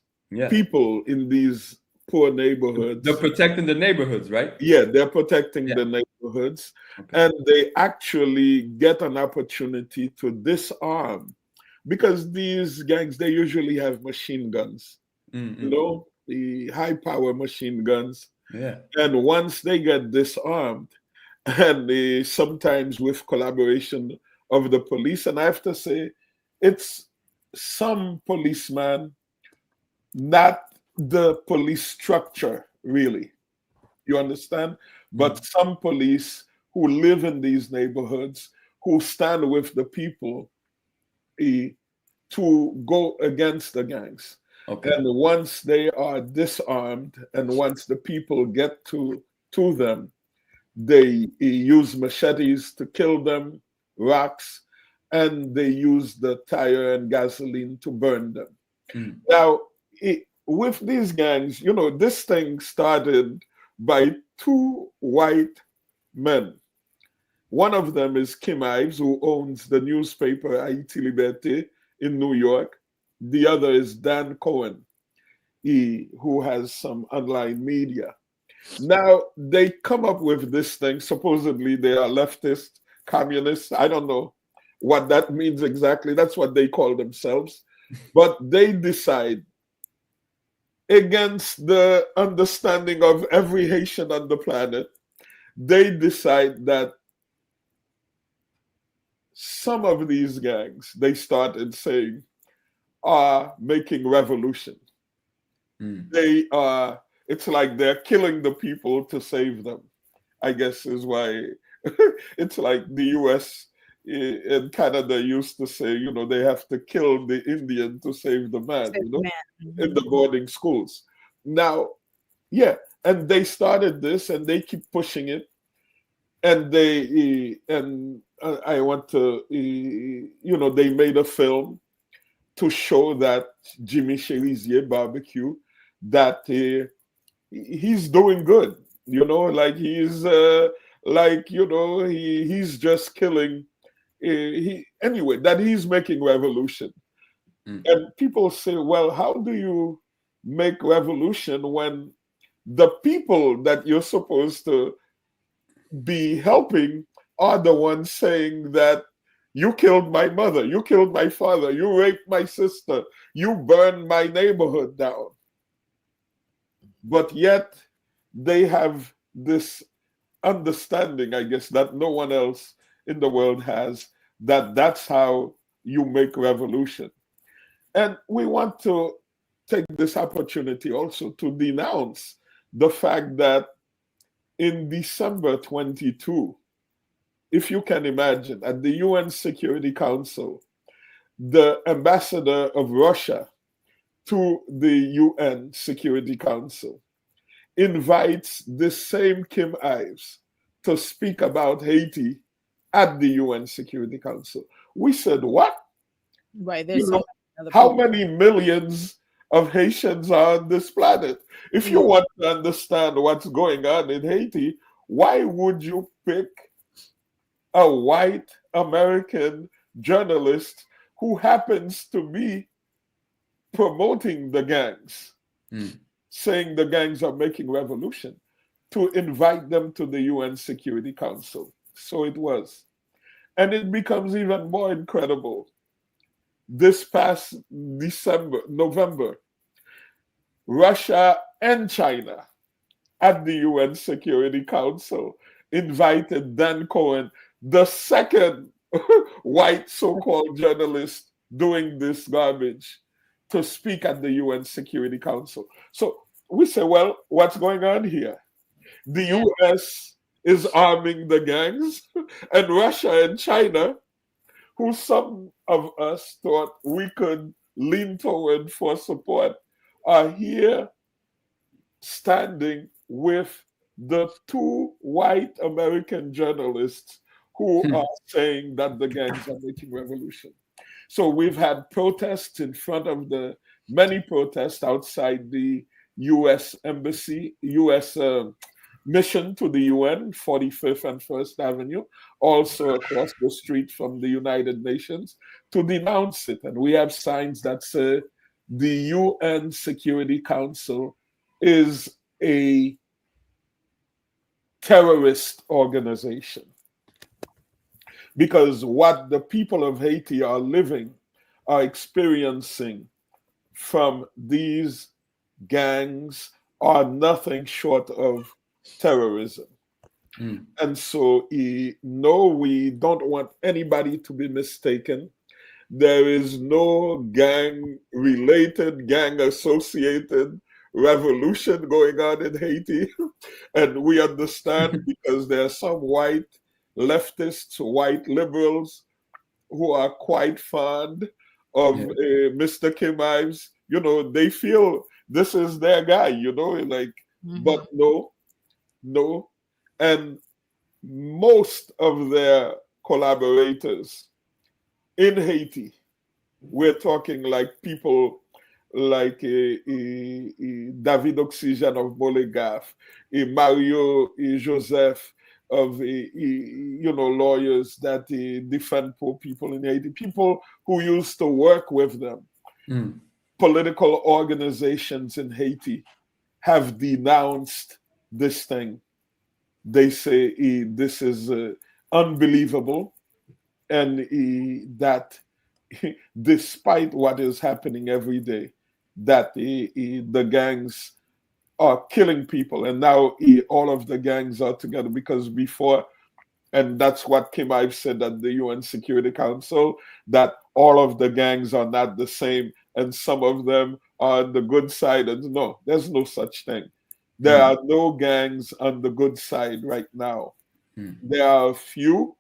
people in these poor neighborhoods, they're protecting the neighborhoods, right? Yeah, they're protecting the neighborhoods, and they actually get an opportunity to disarm, because these gangs, they usually have machine guns, the high power machine guns. Yeah. And once they get disarmed, and sometimes with collaboration of the police, and I have to say, it's some policemen, not the police structure, really. You understand? But some police who live in these neighborhoods, who stand with the people to go against the gangs. Okay. And once they are disarmed, and once the people get to them, they use machetes to kill them, rocks, and they use the tire and gasoline to burn them. Now, with these gangs, this thing started by two white men. One of them is Kim Ives, who owns the newspaper Haiti Liberté in New York. The other is Dan Cohen, who has some online media. Now, they come up with this thing. Supposedly, they are leftist, communists. I don't know. what that means exactly. That's what they call themselves. But they decide, against the understanding of every Haitian on the planet, they decide that some of these gangs, they started saying, are making revolution. They are, it's like they're killing the people to save them, I guess is why it's like the US and Canada used to say, you know, they have to kill the Indian to save the man, you know, in the boarding schools. Now, yeah, and they started this and they keep pushing it. And I want to, you know, they made a film to show that Jimmy Cherizier barbecue, that he's doing good, you know, like he's like, you know, he's just killing, anyway, that he's making revolution. And people say, well, how do you make revolution when the people that you're supposed to be helping are the ones saying that you killed my mother, you killed my father, you raped my sister, you burned my neighborhood down? But yet they have this understanding, I guess, that no one else in the world has, that that's how you make revolution. And we want to take this opportunity also to denounce the fact that in December 22, if you can imagine, at the UN Security Council, the ambassador of Russia to the UN Security Council invites the same Kim Ives to speak about Haiti at the UN Security Council. We said, what? Right, there's so many how many millions of Haitians are on this planet? If you want to understand what's going on in Haiti, why would you pick a white American journalist who happens to be promoting the gangs, saying the gangs are making revolution, to invite them to the UN Security Council? So it was. And it becomes even more incredible. This past November, Russia and China at the UN Security Council invited Dan Cohen, the second white so-called journalist doing this garbage, to speak at the UN Security Council. So we say, well, what's going on here? The US is arming the gangs, and Russia and China, who some of us thought we could lean toward for support, are here standing with the two white American journalists who are saying that the gangs are making revolution. So we've had protests in front of many protests outside the US Embassy, US mission to the UN, 45th and 1st Avenue, also across the street from the United Nations, to denounce it. And we have signs that say the UN Security Council is a terrorist organization. Because what the people of Haiti are experiencing from these gangs are nothing short of terrorism. And so, no, we don't want anybody to be mistaken. There is no gang-related, gang-associated revolution going on in Haiti. And we understand because there are some white leftists, white liberals, who are quite fond of Mr. Kim Ives. You know, they feel this is their guy, you know, like, but no. And most of their collaborators in Haiti, we're talking like people like David Oxygen of Molegaf, Mario Joseph of lawyers that defend poor people in Haiti, people who used to work with them. Political organizations in Haiti have denounced this thing. They say this is unbelievable. and that despite what is happening every day, that the gangs are killing people, and now all of the gangs are together, because before, and that's what Kim Ive said at the UN Security Council, that all of the gangs are not the same, and some of them are on the good side. And no, there's no such thing. There are no gangs on the good side right now. There are a few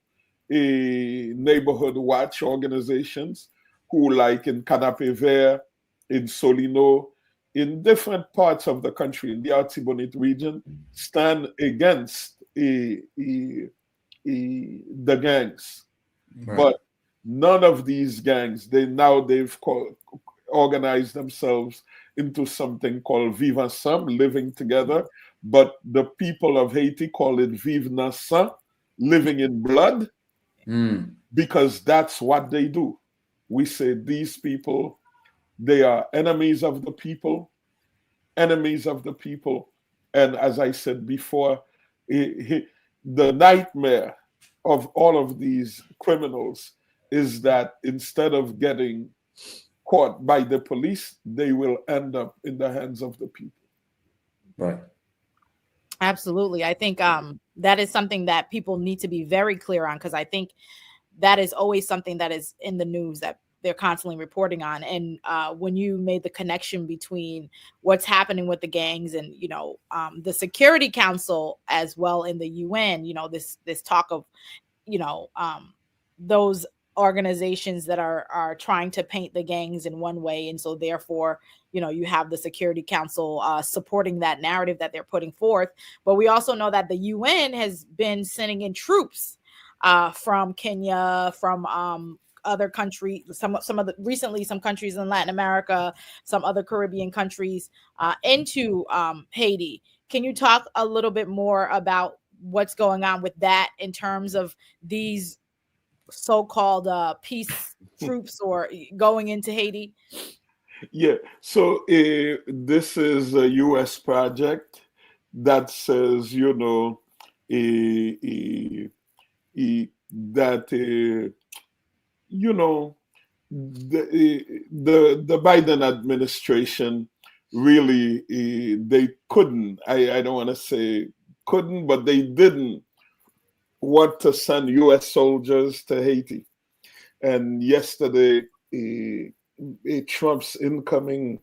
neighborhood watch organizations who, like in Canapé Vert, in Solino, in different parts of the country, in the Artibonite region, stand against the gangs. Right. But none of these gangs, they've organized themselves into something called Vivre Ensemble, living together. But the people of Haiti call it Vivre Ensemble, living in blood, because that's what they do. We say these people, they are enemies of the people, enemies of the people. And as I said before, the nightmare of all of these criminals is that instead of getting caught by the police, they will end up in the hands of the people. Right. Absolutely. I think that is something that people need to be very clear on, because I think that is always something that is in the news that they're constantly reporting on. And when you made the connection between what's happening with the gangs and, the Security Council as well in the UN, this talk of, those organizations that are trying to paint the gangs in one way. And so therefore, you have the Security Council supporting that narrative that they're putting forth. But we also know that the UN has been sending in troops from Kenya, from other countries, recently some countries in Latin America, some other Caribbean countries into Haiti. Can you talk a little bit more about what's going on with that in terms of these so-called peace troops or going into Haiti? Yeah, so this is a U.S. project that says, that the Biden administration really they couldn't. I don't want to say couldn't, but they didn't want to send U.S. soldiers to Haiti. And yesterday, Trump's incoming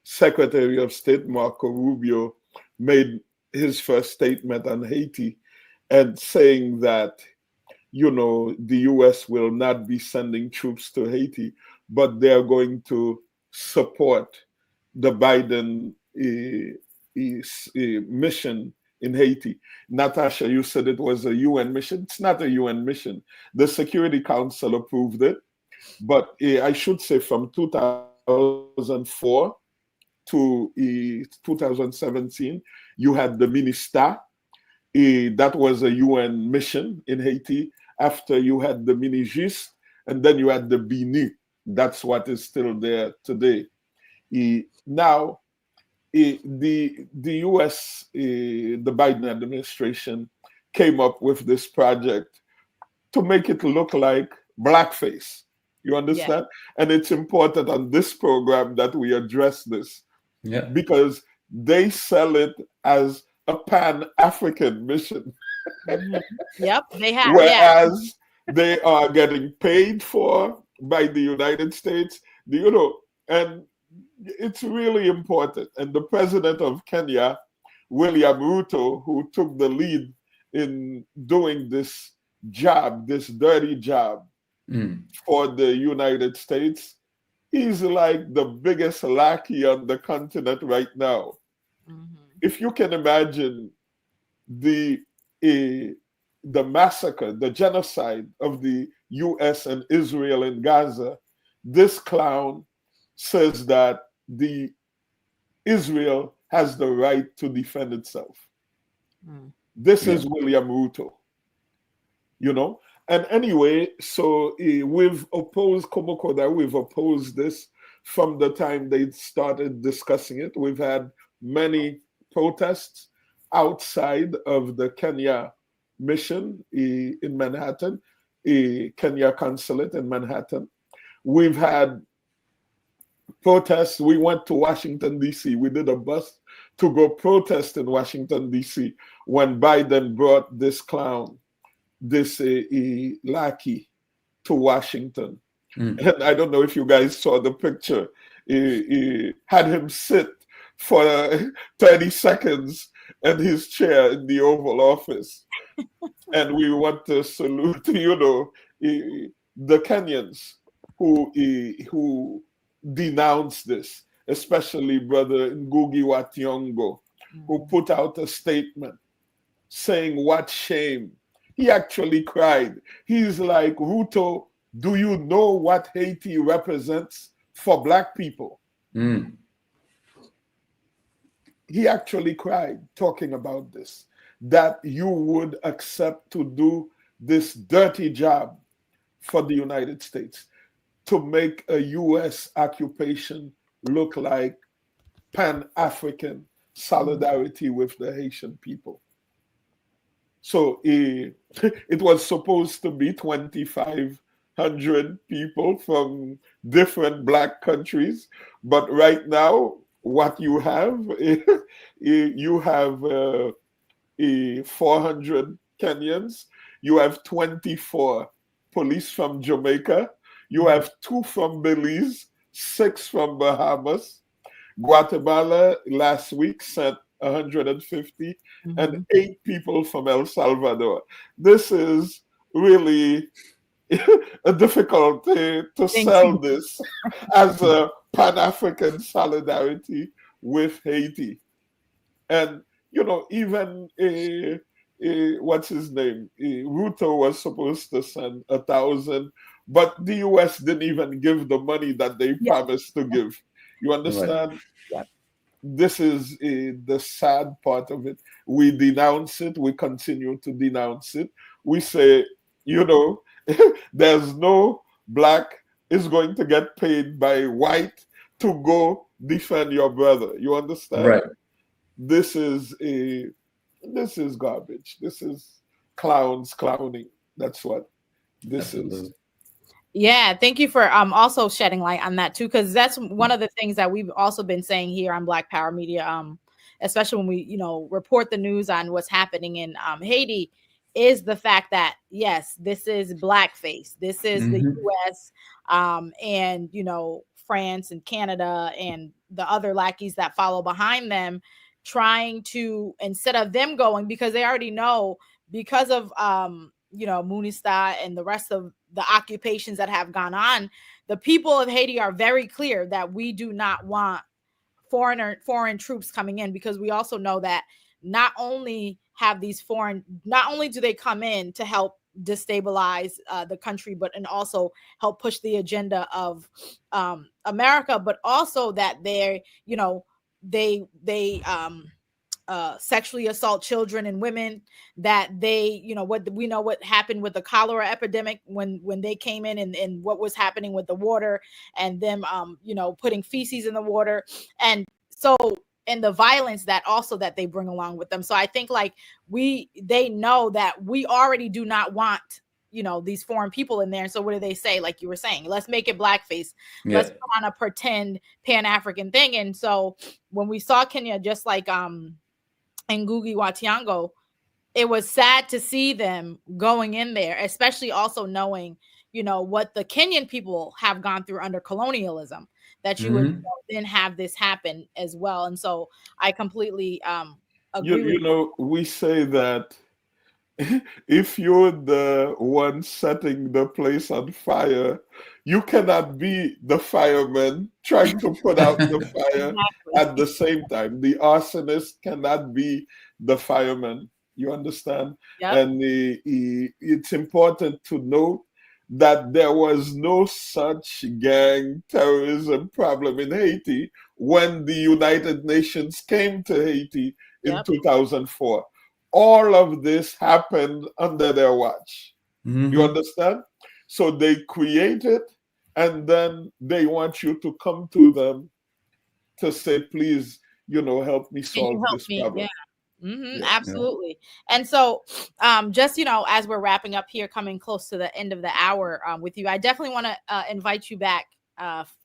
Secretary of State, Marco Rubio, made his first statement on Haiti and saying that, the U.S. will not be sending troops to Haiti, but they're going to support the Biden mission in Haiti. Natasha, you said it was a UN mission. It's not a UN mission. The Security Council approved it, but I should say from 2004 to 2017, you had the MINISTA. That was a UN mission in Haiti. After you had the MINIGIST, and then you had the BINI. That's what is still there today. Now, the U.S., the Biden administration came up with this project to make it look like blackface. You understand? Yeah. And it's important on this program that we address this, because they sell it as a Pan-African mission. Yep, they have. Whereas they are getting paid for by the United States, and it's really important. And the president of Kenya, William Ruto, who took the lead in doing this job, this dirty job for the United States, he's like the biggest lackey on the continent right now. If you can imagine the massacre, the genocide of the US and Israel in Gaza, this clown says that the Israel has the right to defend itself. This is William Ruto, And anyway, so we've opposed Komokoda, we've opposed this from the time they started discussing it. We've had many protests outside of the Kenya mission in Manhattan, Kenya consulate in Manhattan. We've had protests. We went to Washington, D.C. We did a bus to go protest in Washington, D.C. when Biden brought this clown, this lackey, to Washington. And I don't know if you guys saw the picture. He had him sit for 30 seconds in his chair in the Oval Office. And we want to salute, the Kenyans who denounced this, especially Brother Ngugi wa Thiong'o, who put out a statement saying, "What shame." He actually cried. He's like, "Ruto, do you know what Haiti represents for Black people?" He actually cried talking about this, that you would accept to do this dirty job for the United States, to make a US occupation look like Pan-African solidarity with the Haitian people. So it was supposed to be 2,500 people from different Black countries, but right now, what you have, you have 400 Kenyans, you have 24 police from Jamaica, you have 2 from Belize, 6 from Bahamas. Guatemala last week sent 150, and 8 people from El Salvador. This is really a difficult to sell this as a Pan-African solidarity with Haiti. And, even what's his name? Ruto was supposed to send 1,000, but the US didn't even give the money that they promised to give. You understand? Right. This is the sad part of it. We denounce it. We continue to denounce it. We say, there's no Black is going to get paid by white to go defend your brother. You understand? Right. This is garbage. This is clowns clowning. That's what this is. Yeah, thank you for also shedding light on that too, because that's one of the things that we've also been saying here on Black Power Media, especially when we report the news on what's happening in Haiti, is the fact that yes, this is blackface. This is the U.S. And France and Canada and the other lackeys that follow behind them, trying to, instead of them going, because they already know, because of Munista and the rest of the occupations that have gone on, the people of Haiti are very clear that we do not want foreign troops coming in, because we also know that not only do they come in to help destabilize the country, but and also help push the agenda of America, but also that they sexually assault children and women, that they, what happened with the cholera epidemic when they came in, and what was happening with the water, and them, putting feces in the water. And so, and the violence that they bring along with them. So I think they know that we already do not want, these foreign people in there. And so what do they say? Like you were saying, let's make it blackface. Yeah. Let's put on a pretend Pan-African thing. And so when we saw Kenya, just like, Ngugi wa Thiong'o, it was sad to see them going in there, especially also knowing, what the Kenyan people have gone through under colonialism, that you would then have this happen as well. And so I completely agree. We say that if you're the one setting the place on fire, you cannot be the fireman trying to put out the fire at the same time. The arsonist cannot be the fireman. You understand? Yep. And it's important to note that there was no such gang terrorism problem in Haiti when the United Nations came to Haiti in 2004. All of this happened under their watch. You understand? So they create it, and then they want you to come to them to say, please, help me solve this problem. Absolutely. And so, just, as we're wrapping up here, coming close to the end of the hour with you, I definitely want to invite you back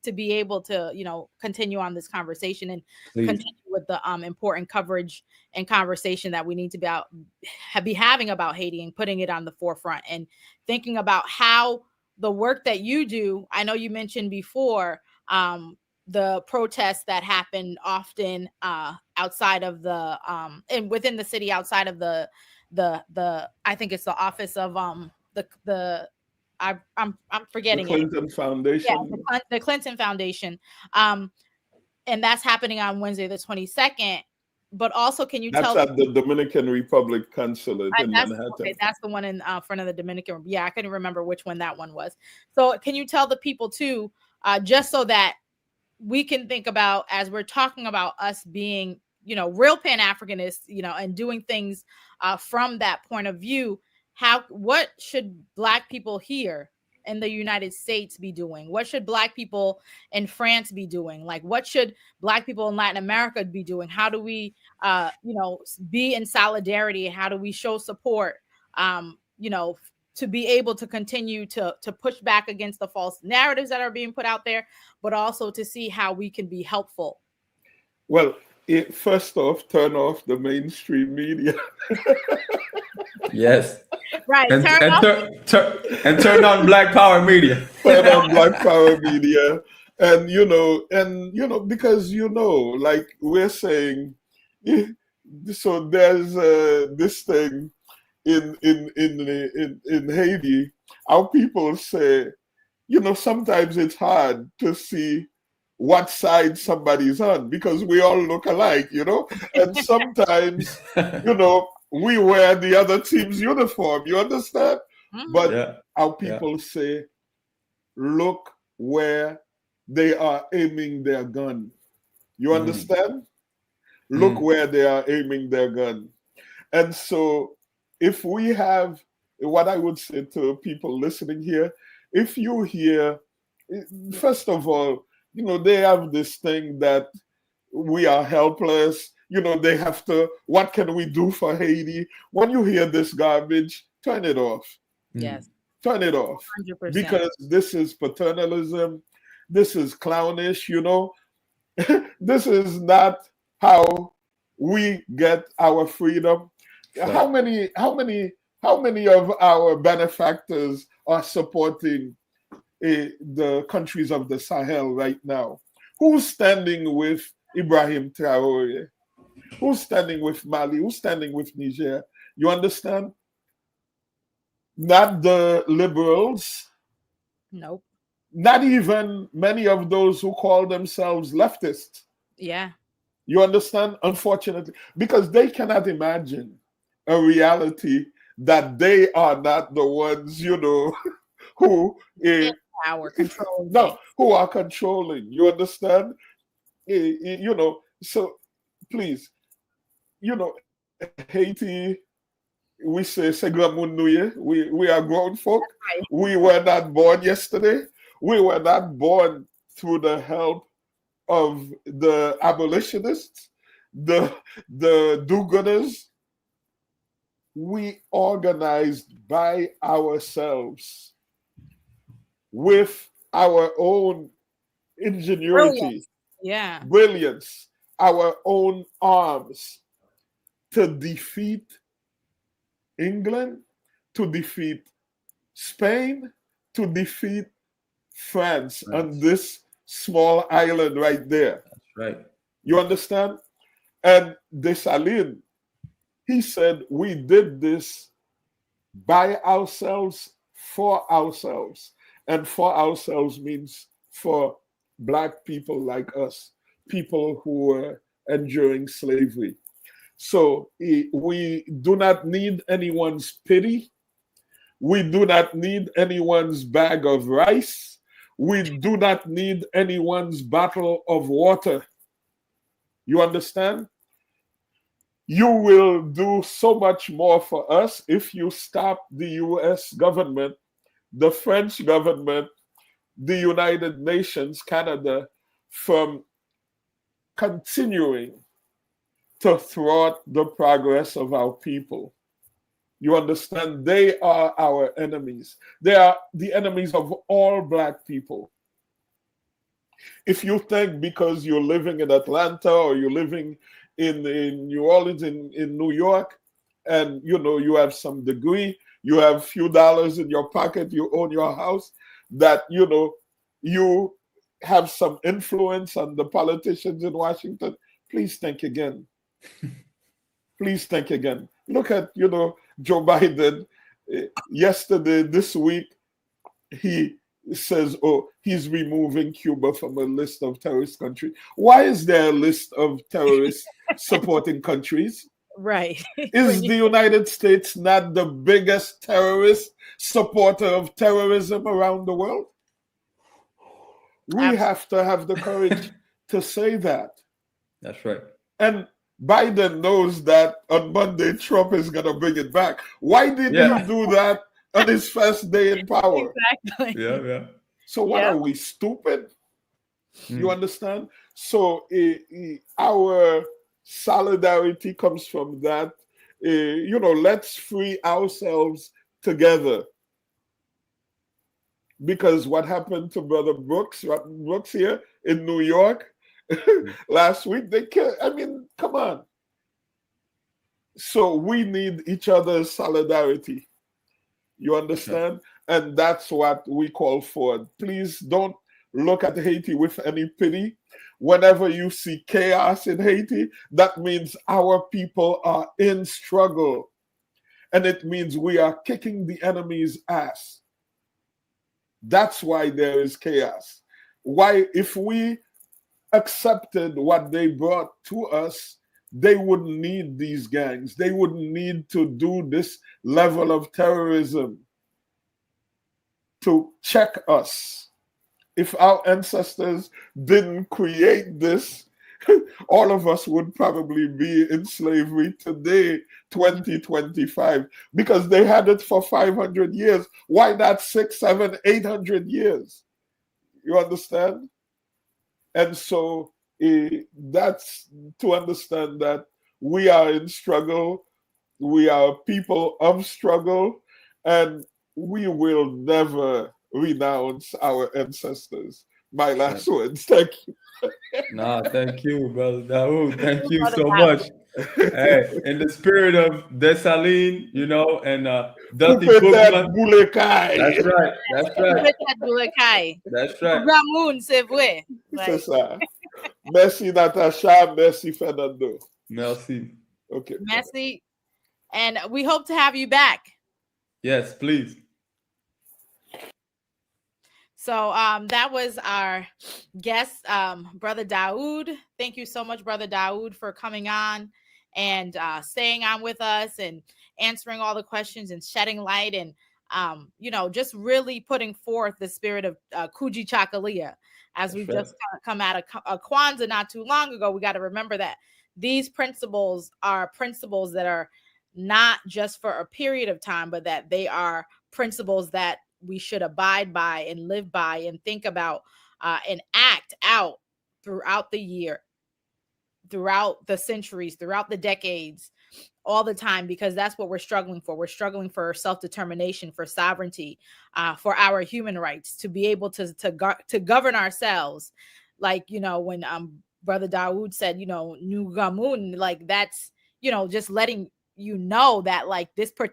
to be able to, continue on this conversation and continue with the important coverage and conversation that we need to be having about Haiti and putting it on the forefront and thinking about how the work that you do. I know you mentioned before, the protests that happen often outside of the and within the city, outside of the I think it's the office of I'm forgetting the Clinton Foundation. Yeah, the Clinton Foundation, and that's happening on Wednesday the 22nd. But also, can you tell? That's at the Dominican Republic Consulate in Manhattan. Okay, that's the one in front of the Dominican. Yeah, I couldn't remember which one that one was. So, can you tell the people too, just so that we can think about, as we're talking about us being, real Pan-Africanists, and doing things from that point of view, what should Black people here in the United States be doing? What should Black people in France be doing? Like, what should Black people in Latin America be doing? How do we, be in solidarity? How do we show support, to be able to continue to push back against the false narratives that are being put out there, but also to see how we can be helpful? Well, first off, turn off the mainstream media. Yes. Right. And turn on Black Power media. Turn on Black Power media. And, because, like we're saying, so there's this thing in Haiti, our people say, sometimes it's hard to see what side somebody's on because we all look alike, and sometimes, we wear the other team's uniform, you understand? But our people say, look where they are aiming their gun. You understand? Look where they are aiming their gun. And so if we have, what I would say to people listening here, if you hear, first of all, they have this thing that we are helpless. They have to, what can we do for Haiti? When you hear this garbage, turn it off. Yes. Turn it off. 100%. Because this is paternalism. This is clownish, This is not how we get our freedom. Right. How many of our benefactors are supporting the countries of the Sahel right now? Who's standing with Ibrahim Traore? Who's standing with Mali? Who's standing with Niger? You understand? Not the liberals. Nope. Not even many of those who call themselves leftists. Yeah. You understand? Unfortunately, because they cannot imagine a reality that they are not the ones, who power control. No, who are controlling. You understand? So please, Haiti, we say we are grown folk. We were not born yesterday. We were not born through the help of the abolitionists, the do-gooders. We organized by ourselves with our own ingenuity, brilliance, our own arms to defeat England, to defeat Spain, to defeat France on this small island right there. That's right. You understand? And Dessalines, he said, we did this by ourselves, for ourselves. And for ourselves means for Black people like us, people who were enduring slavery. So we do not need anyone's pity. We do not need anyone's bag of rice. We do not need anyone's bottle of water. You understand? You will do so much more for us if you stop the US government, the French government, the United Nations, Canada, from continuing to thwart the progress of our people. You understand? They are our enemies. They are the enemies of all Black people. If you think because you're living in Atlanta or you're living in New Orleans, in New York, and you have some degree, you have few dollars in your pocket, you own your house, that you have some influence on the politicians in Washington, please think again. Please think again. Look at Joe Biden yesterday, this week, he says, oh, he's removing Cuba from a list of terrorist countries. Why is there a list of terrorist supporting countries? Right. Is the United States not the biggest terrorist supporter of terrorism around the world? We have to have the courage to say that. That's right. And Biden knows that on Monday Trump is going to bring it back. Why did you do that on his first day in power? Exactly. Yeah. So what are we, stupid? You understand? So our solidarity comes from that. Let's free ourselves together. Because what happened to Brother Brooks here in New York last week, they killed, come on. So we need each other's solidarity. You understand? And that's what we call for. Please don't look at Haiti with any pity. Whenever you see chaos in Haiti, that means our people are in struggle. And it means we are kicking the enemy's ass. That's why there is chaos. Why, if we accepted what they brought to us, they wouldn't need these gangs. They wouldn't need to do this level of terrorism to check us. If our ancestors didn't create this, all of us would probably be in slavery today, 2025, because they had it for 500 years. Why not 600, 700, 800 years? You understand? And so that's to understand that we are in struggle. We are people of struggle, and we will never renounce our ancestors. My last words. Thank you. Thank you, Brother Daoud. Thank you so much. Hey, in the spirit of Dessalines, and Dusty Bookman. That's right. That's right. Ramoun, c'est vrai. C'est ça. Merci, Natasha. Merci, Fernando. Merci. Okay. Merci. And we hope to have you back. Yes, please. So that was our guest, Brother Daoud. Thank you so much, Brother Daoud, for coming on and staying on with us and answering all the questions and shedding light and, just really putting forth the spirit of Kuji Chakalia. As we've just come out of Kwanzaa not too long ago, we got to remember that these principles are principles that are not just for a period of time, but that they are principles that we should abide by and live by and think about and act out throughout the year, throughout the centuries, throughout the decades, all the time, because that's what we're struggling for. We're struggling for self-determination, for sovereignty, for our human rights, to be able to govern ourselves. Like, when Brother Daoud said, New Gamun, like that's, just letting that like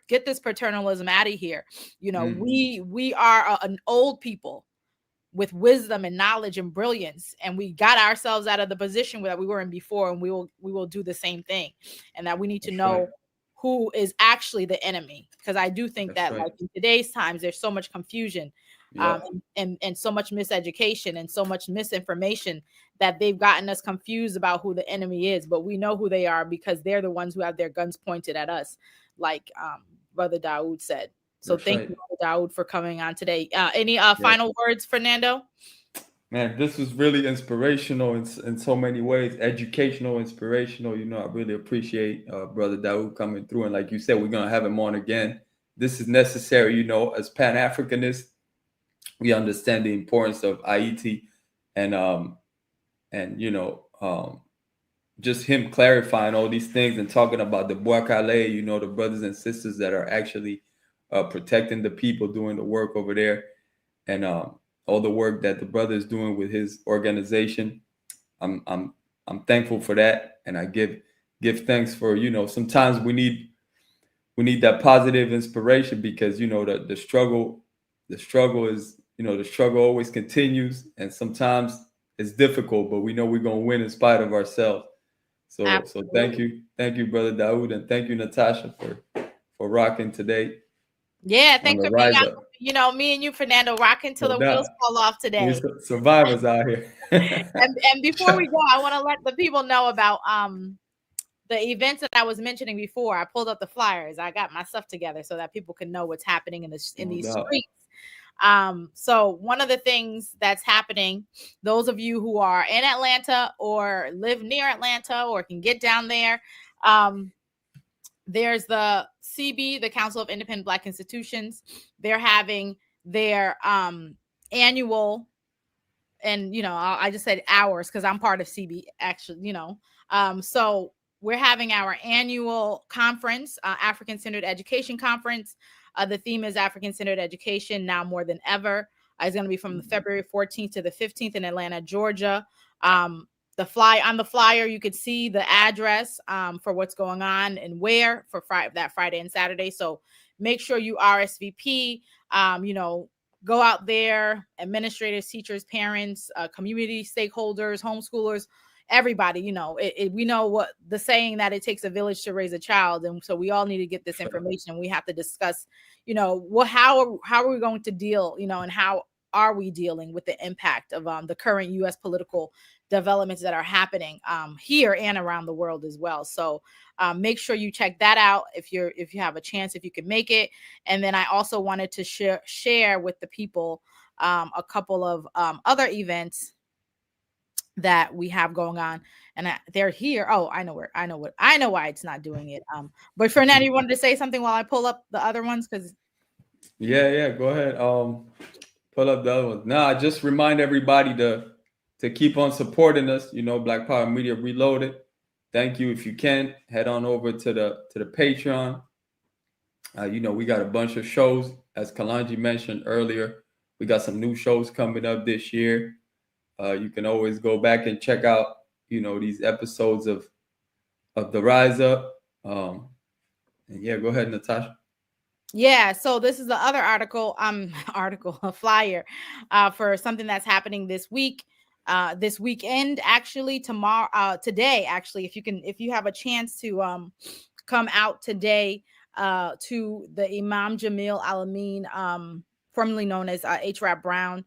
get this paternalism out of here. We are an old people with wisdom and knowledge and brilliance, and we got ourselves out of the position that we were in before, and we will do the same thing. And that we need to know who is actually the enemy, because I do think that like in today's times there's so much confusion and so much miseducation and so much misinformation that they've gotten us confused about who the enemy is. But we know who they are because they're the ones who have their guns pointed at us, like Brother Daoud said. So thank you, Brother Daoud, for coming on today. Any final words, Fernando? Man, this was really inspirational in so many ways, educational, inspirational. I really appreciate Brother Daoud coming through. And like you said, we're going to have him on again. This is necessary, as Pan-Africanists. We understand the importance of Haiti and just him clarifying all these things and talking about the Bois Calais, you know, the brothers and sisters that are actually protecting the people doing the work over there, and all the work that the brother is doing with his organization. I'm thankful for that, and I give thanks for, you know, sometimes we need that positive inspiration, because, you know, the struggle is, you know, the struggle always continues, and sometimes it's difficult, but we know we're gonna win in spite of ourselves. So Absolutely. thank you, brother Daoud, and thank you, Natasha, for rocking today. Yeah, thanks for being Rise out. Up. You know, me and you, Fernando, rocking till No the doubt. wheels fall off today. We're survivors out here. And before we go, I want to let the people know about the events that I was mentioning before. I pulled up the flyers. I got my stuff together so that people can know what's happening in these streets. So one of the things that's happening, those of you who are in Atlanta or live near Atlanta or can get down there, there's the CB, the Council of Independent Black Institutions. They're having their annual, and you know, I just said ours because I'm part of CB actually, you know. So we're having our annual conference, African-Centered Education Conference. The theme is African-Centered Education now more than ever. It's going to be from the February 14th to the 15th in Atlanta, Georgia. On the flyer, you could see the address for what's going on and where for that Friday and Saturday. So make sure you RSVP. You know, go out there, administrators, teachers, parents, community stakeholders, homeschoolers, everybody. You know, we know what the saying that it takes a village to raise a child, and so we all need to get this information. We have to discuss, you know, how are we going to deal, you know, and how are we dealing with the impact of the current U.S. political developments that are happening here and around the world as well. So make sure you check that out if you have a chance, if you can make it. And then I also wanted to share with the people a couple of other events that we have going on, and they're here. Oh, I know why it's not doing it. But Fernando, you wanted to say something while I pull up the other ones? Because yeah, go ahead. Pull up the other ones. Nah, just remind everybody to keep on supporting us. You know, Black Power Media Reloaded. Thank you. If you can, head on over to the Patreon. You know, we got a bunch of shows, as Kalanji mentioned earlier. We got some new shows coming up this year. You can always go back and check out, you know, these episodes of the Rise Up. And yeah, go ahead, Natasha. Yeah, so this is the other article, a flyer for something that's happening this week, this weekend, actually, today, actually, if you have a chance to come out today to the Imam Jamil Al-Amin, formerly known as H. Rap Brown,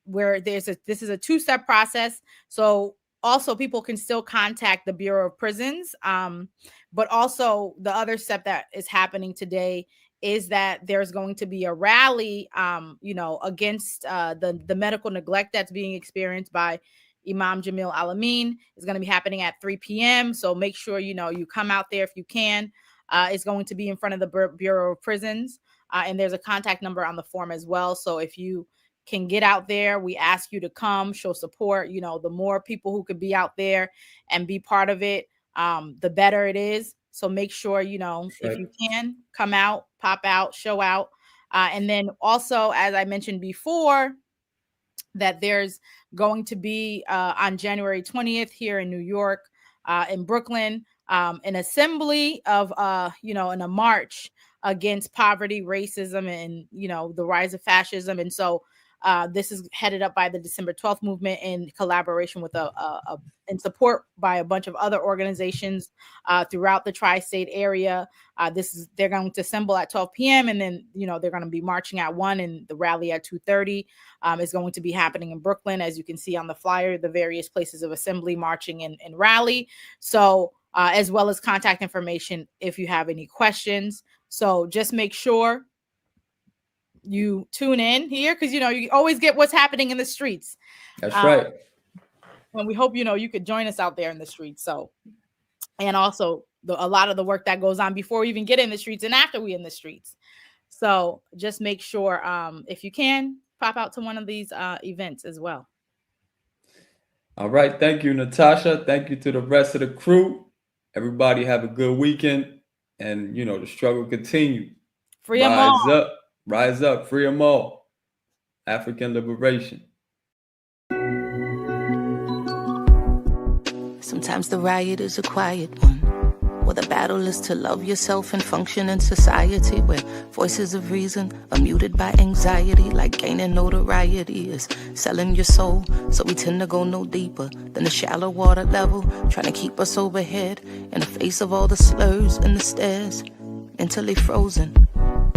where this is a two-step process. So also people can still contact the Bureau of Prisons. But also the other step that is happening today is that there's going to be a rally, you know, against the medical neglect that's being experienced by Imam Jamil Al-Amin. Is going to be happening at 3 p.m. So make sure, you know, you come out there if you can. It's going to be in front of the Bureau of Prisons. And there's a contact number on the form as well. So if you can get out there, we ask you to come, show support. You know, the more people who could be out there and be part of it, the better it is. So make sure, you know, if you can come out, pop out, show out. And then also, as I mentioned before, that there's going to be on January 20th here in New York, in Brooklyn, an assembly of, you know, and a march against poverty, racism, and, you know, the rise of fascism. And so this is headed up by the December 12th movement in collaboration with and support by a bunch of other organizations throughout the tri-state area. They're going to assemble at 12 p.m. and then, you know, they're going to be marching at 1 and the rally at 2:30 is going to be happening in Brooklyn. As you can see on the flyer, the various places of assembly, marching, and rally. So as well as contact information if you have any questions. So just make sure you tune in here, because, you know, you always get what's happening in the streets. That's right. And we hope, you know, you could join us out there in the streets. So, and also a lot of the work that goes on before we even get in the streets and after we in the streets. So just make sure if you can pop out to one of these events as well. All right. Thank you, Natasha. Thank you to the rest of the crew. Everybody have a good weekend. And, the struggle continue. Free them all. Rise up. Free them all. African liberation. Sometimes the riot is a quiet one, where the battle is to love yourself and function in society, where voices of reason are muted by anxiety, like gaining notoriety is selling your soul. So we tend to go no deeper than the shallow water level, trying to keep us overhead in the face of all the slurs and the stares, mentally frozen,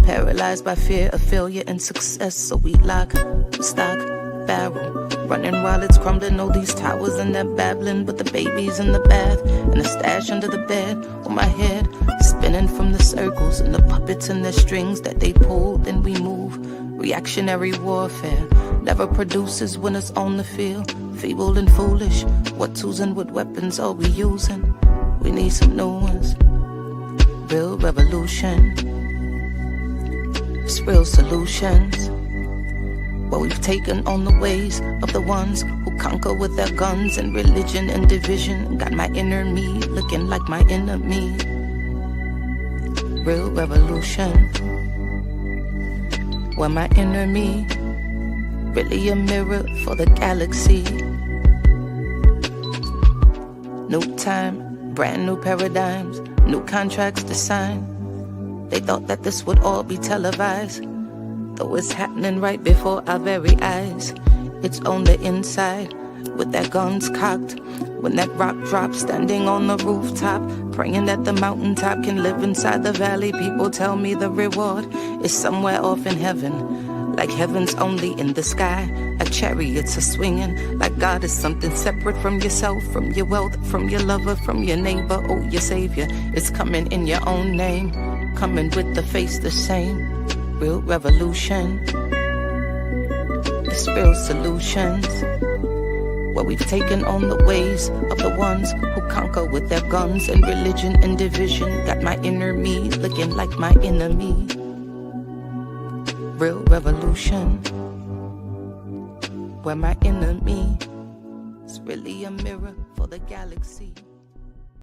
paralyzed by fear of failure and success. So we lock, stock, barrel, running while it's crumbling. All these towers and they're babbling, but the baby's in the bath and a stash under the bed on my head, spinning from the circles and the puppets and the strings that they pull. Then we move. Reactionary warfare never produces winners on the field. Feeble and foolish. What tools and what weapons are we using? We need some new ones. Real revolution. It's real solutions. Well, we've taken on the ways of the ones who conquer with their guns and religion and division. Got my inner me looking like my enemy. Real revolution. Well, my inner me, really a mirror for the galaxy. New time, brand new paradigms, new contracts to sign. They thought that this would all be televised, though it's happening right before our very eyes. It's on the inside, with their guns cocked. When that rock drops, standing on the rooftop, praying that the mountaintop can live inside the valley. People tell me the reward is somewhere off in heaven, like heaven's only in the sky. A chariots are swinging, like God is something separate from yourself, from your wealth, from your lover, from your neighbor. Oh, your savior is coming in your own name, coming with the face the same. Real revolution. It's real solutions. Well, we've taken on the ways of the ones who conquer with their guns and religion and division. Got my inner me looking like my enemy. Real revolution. Where my enemy is really a mirror for the galaxy.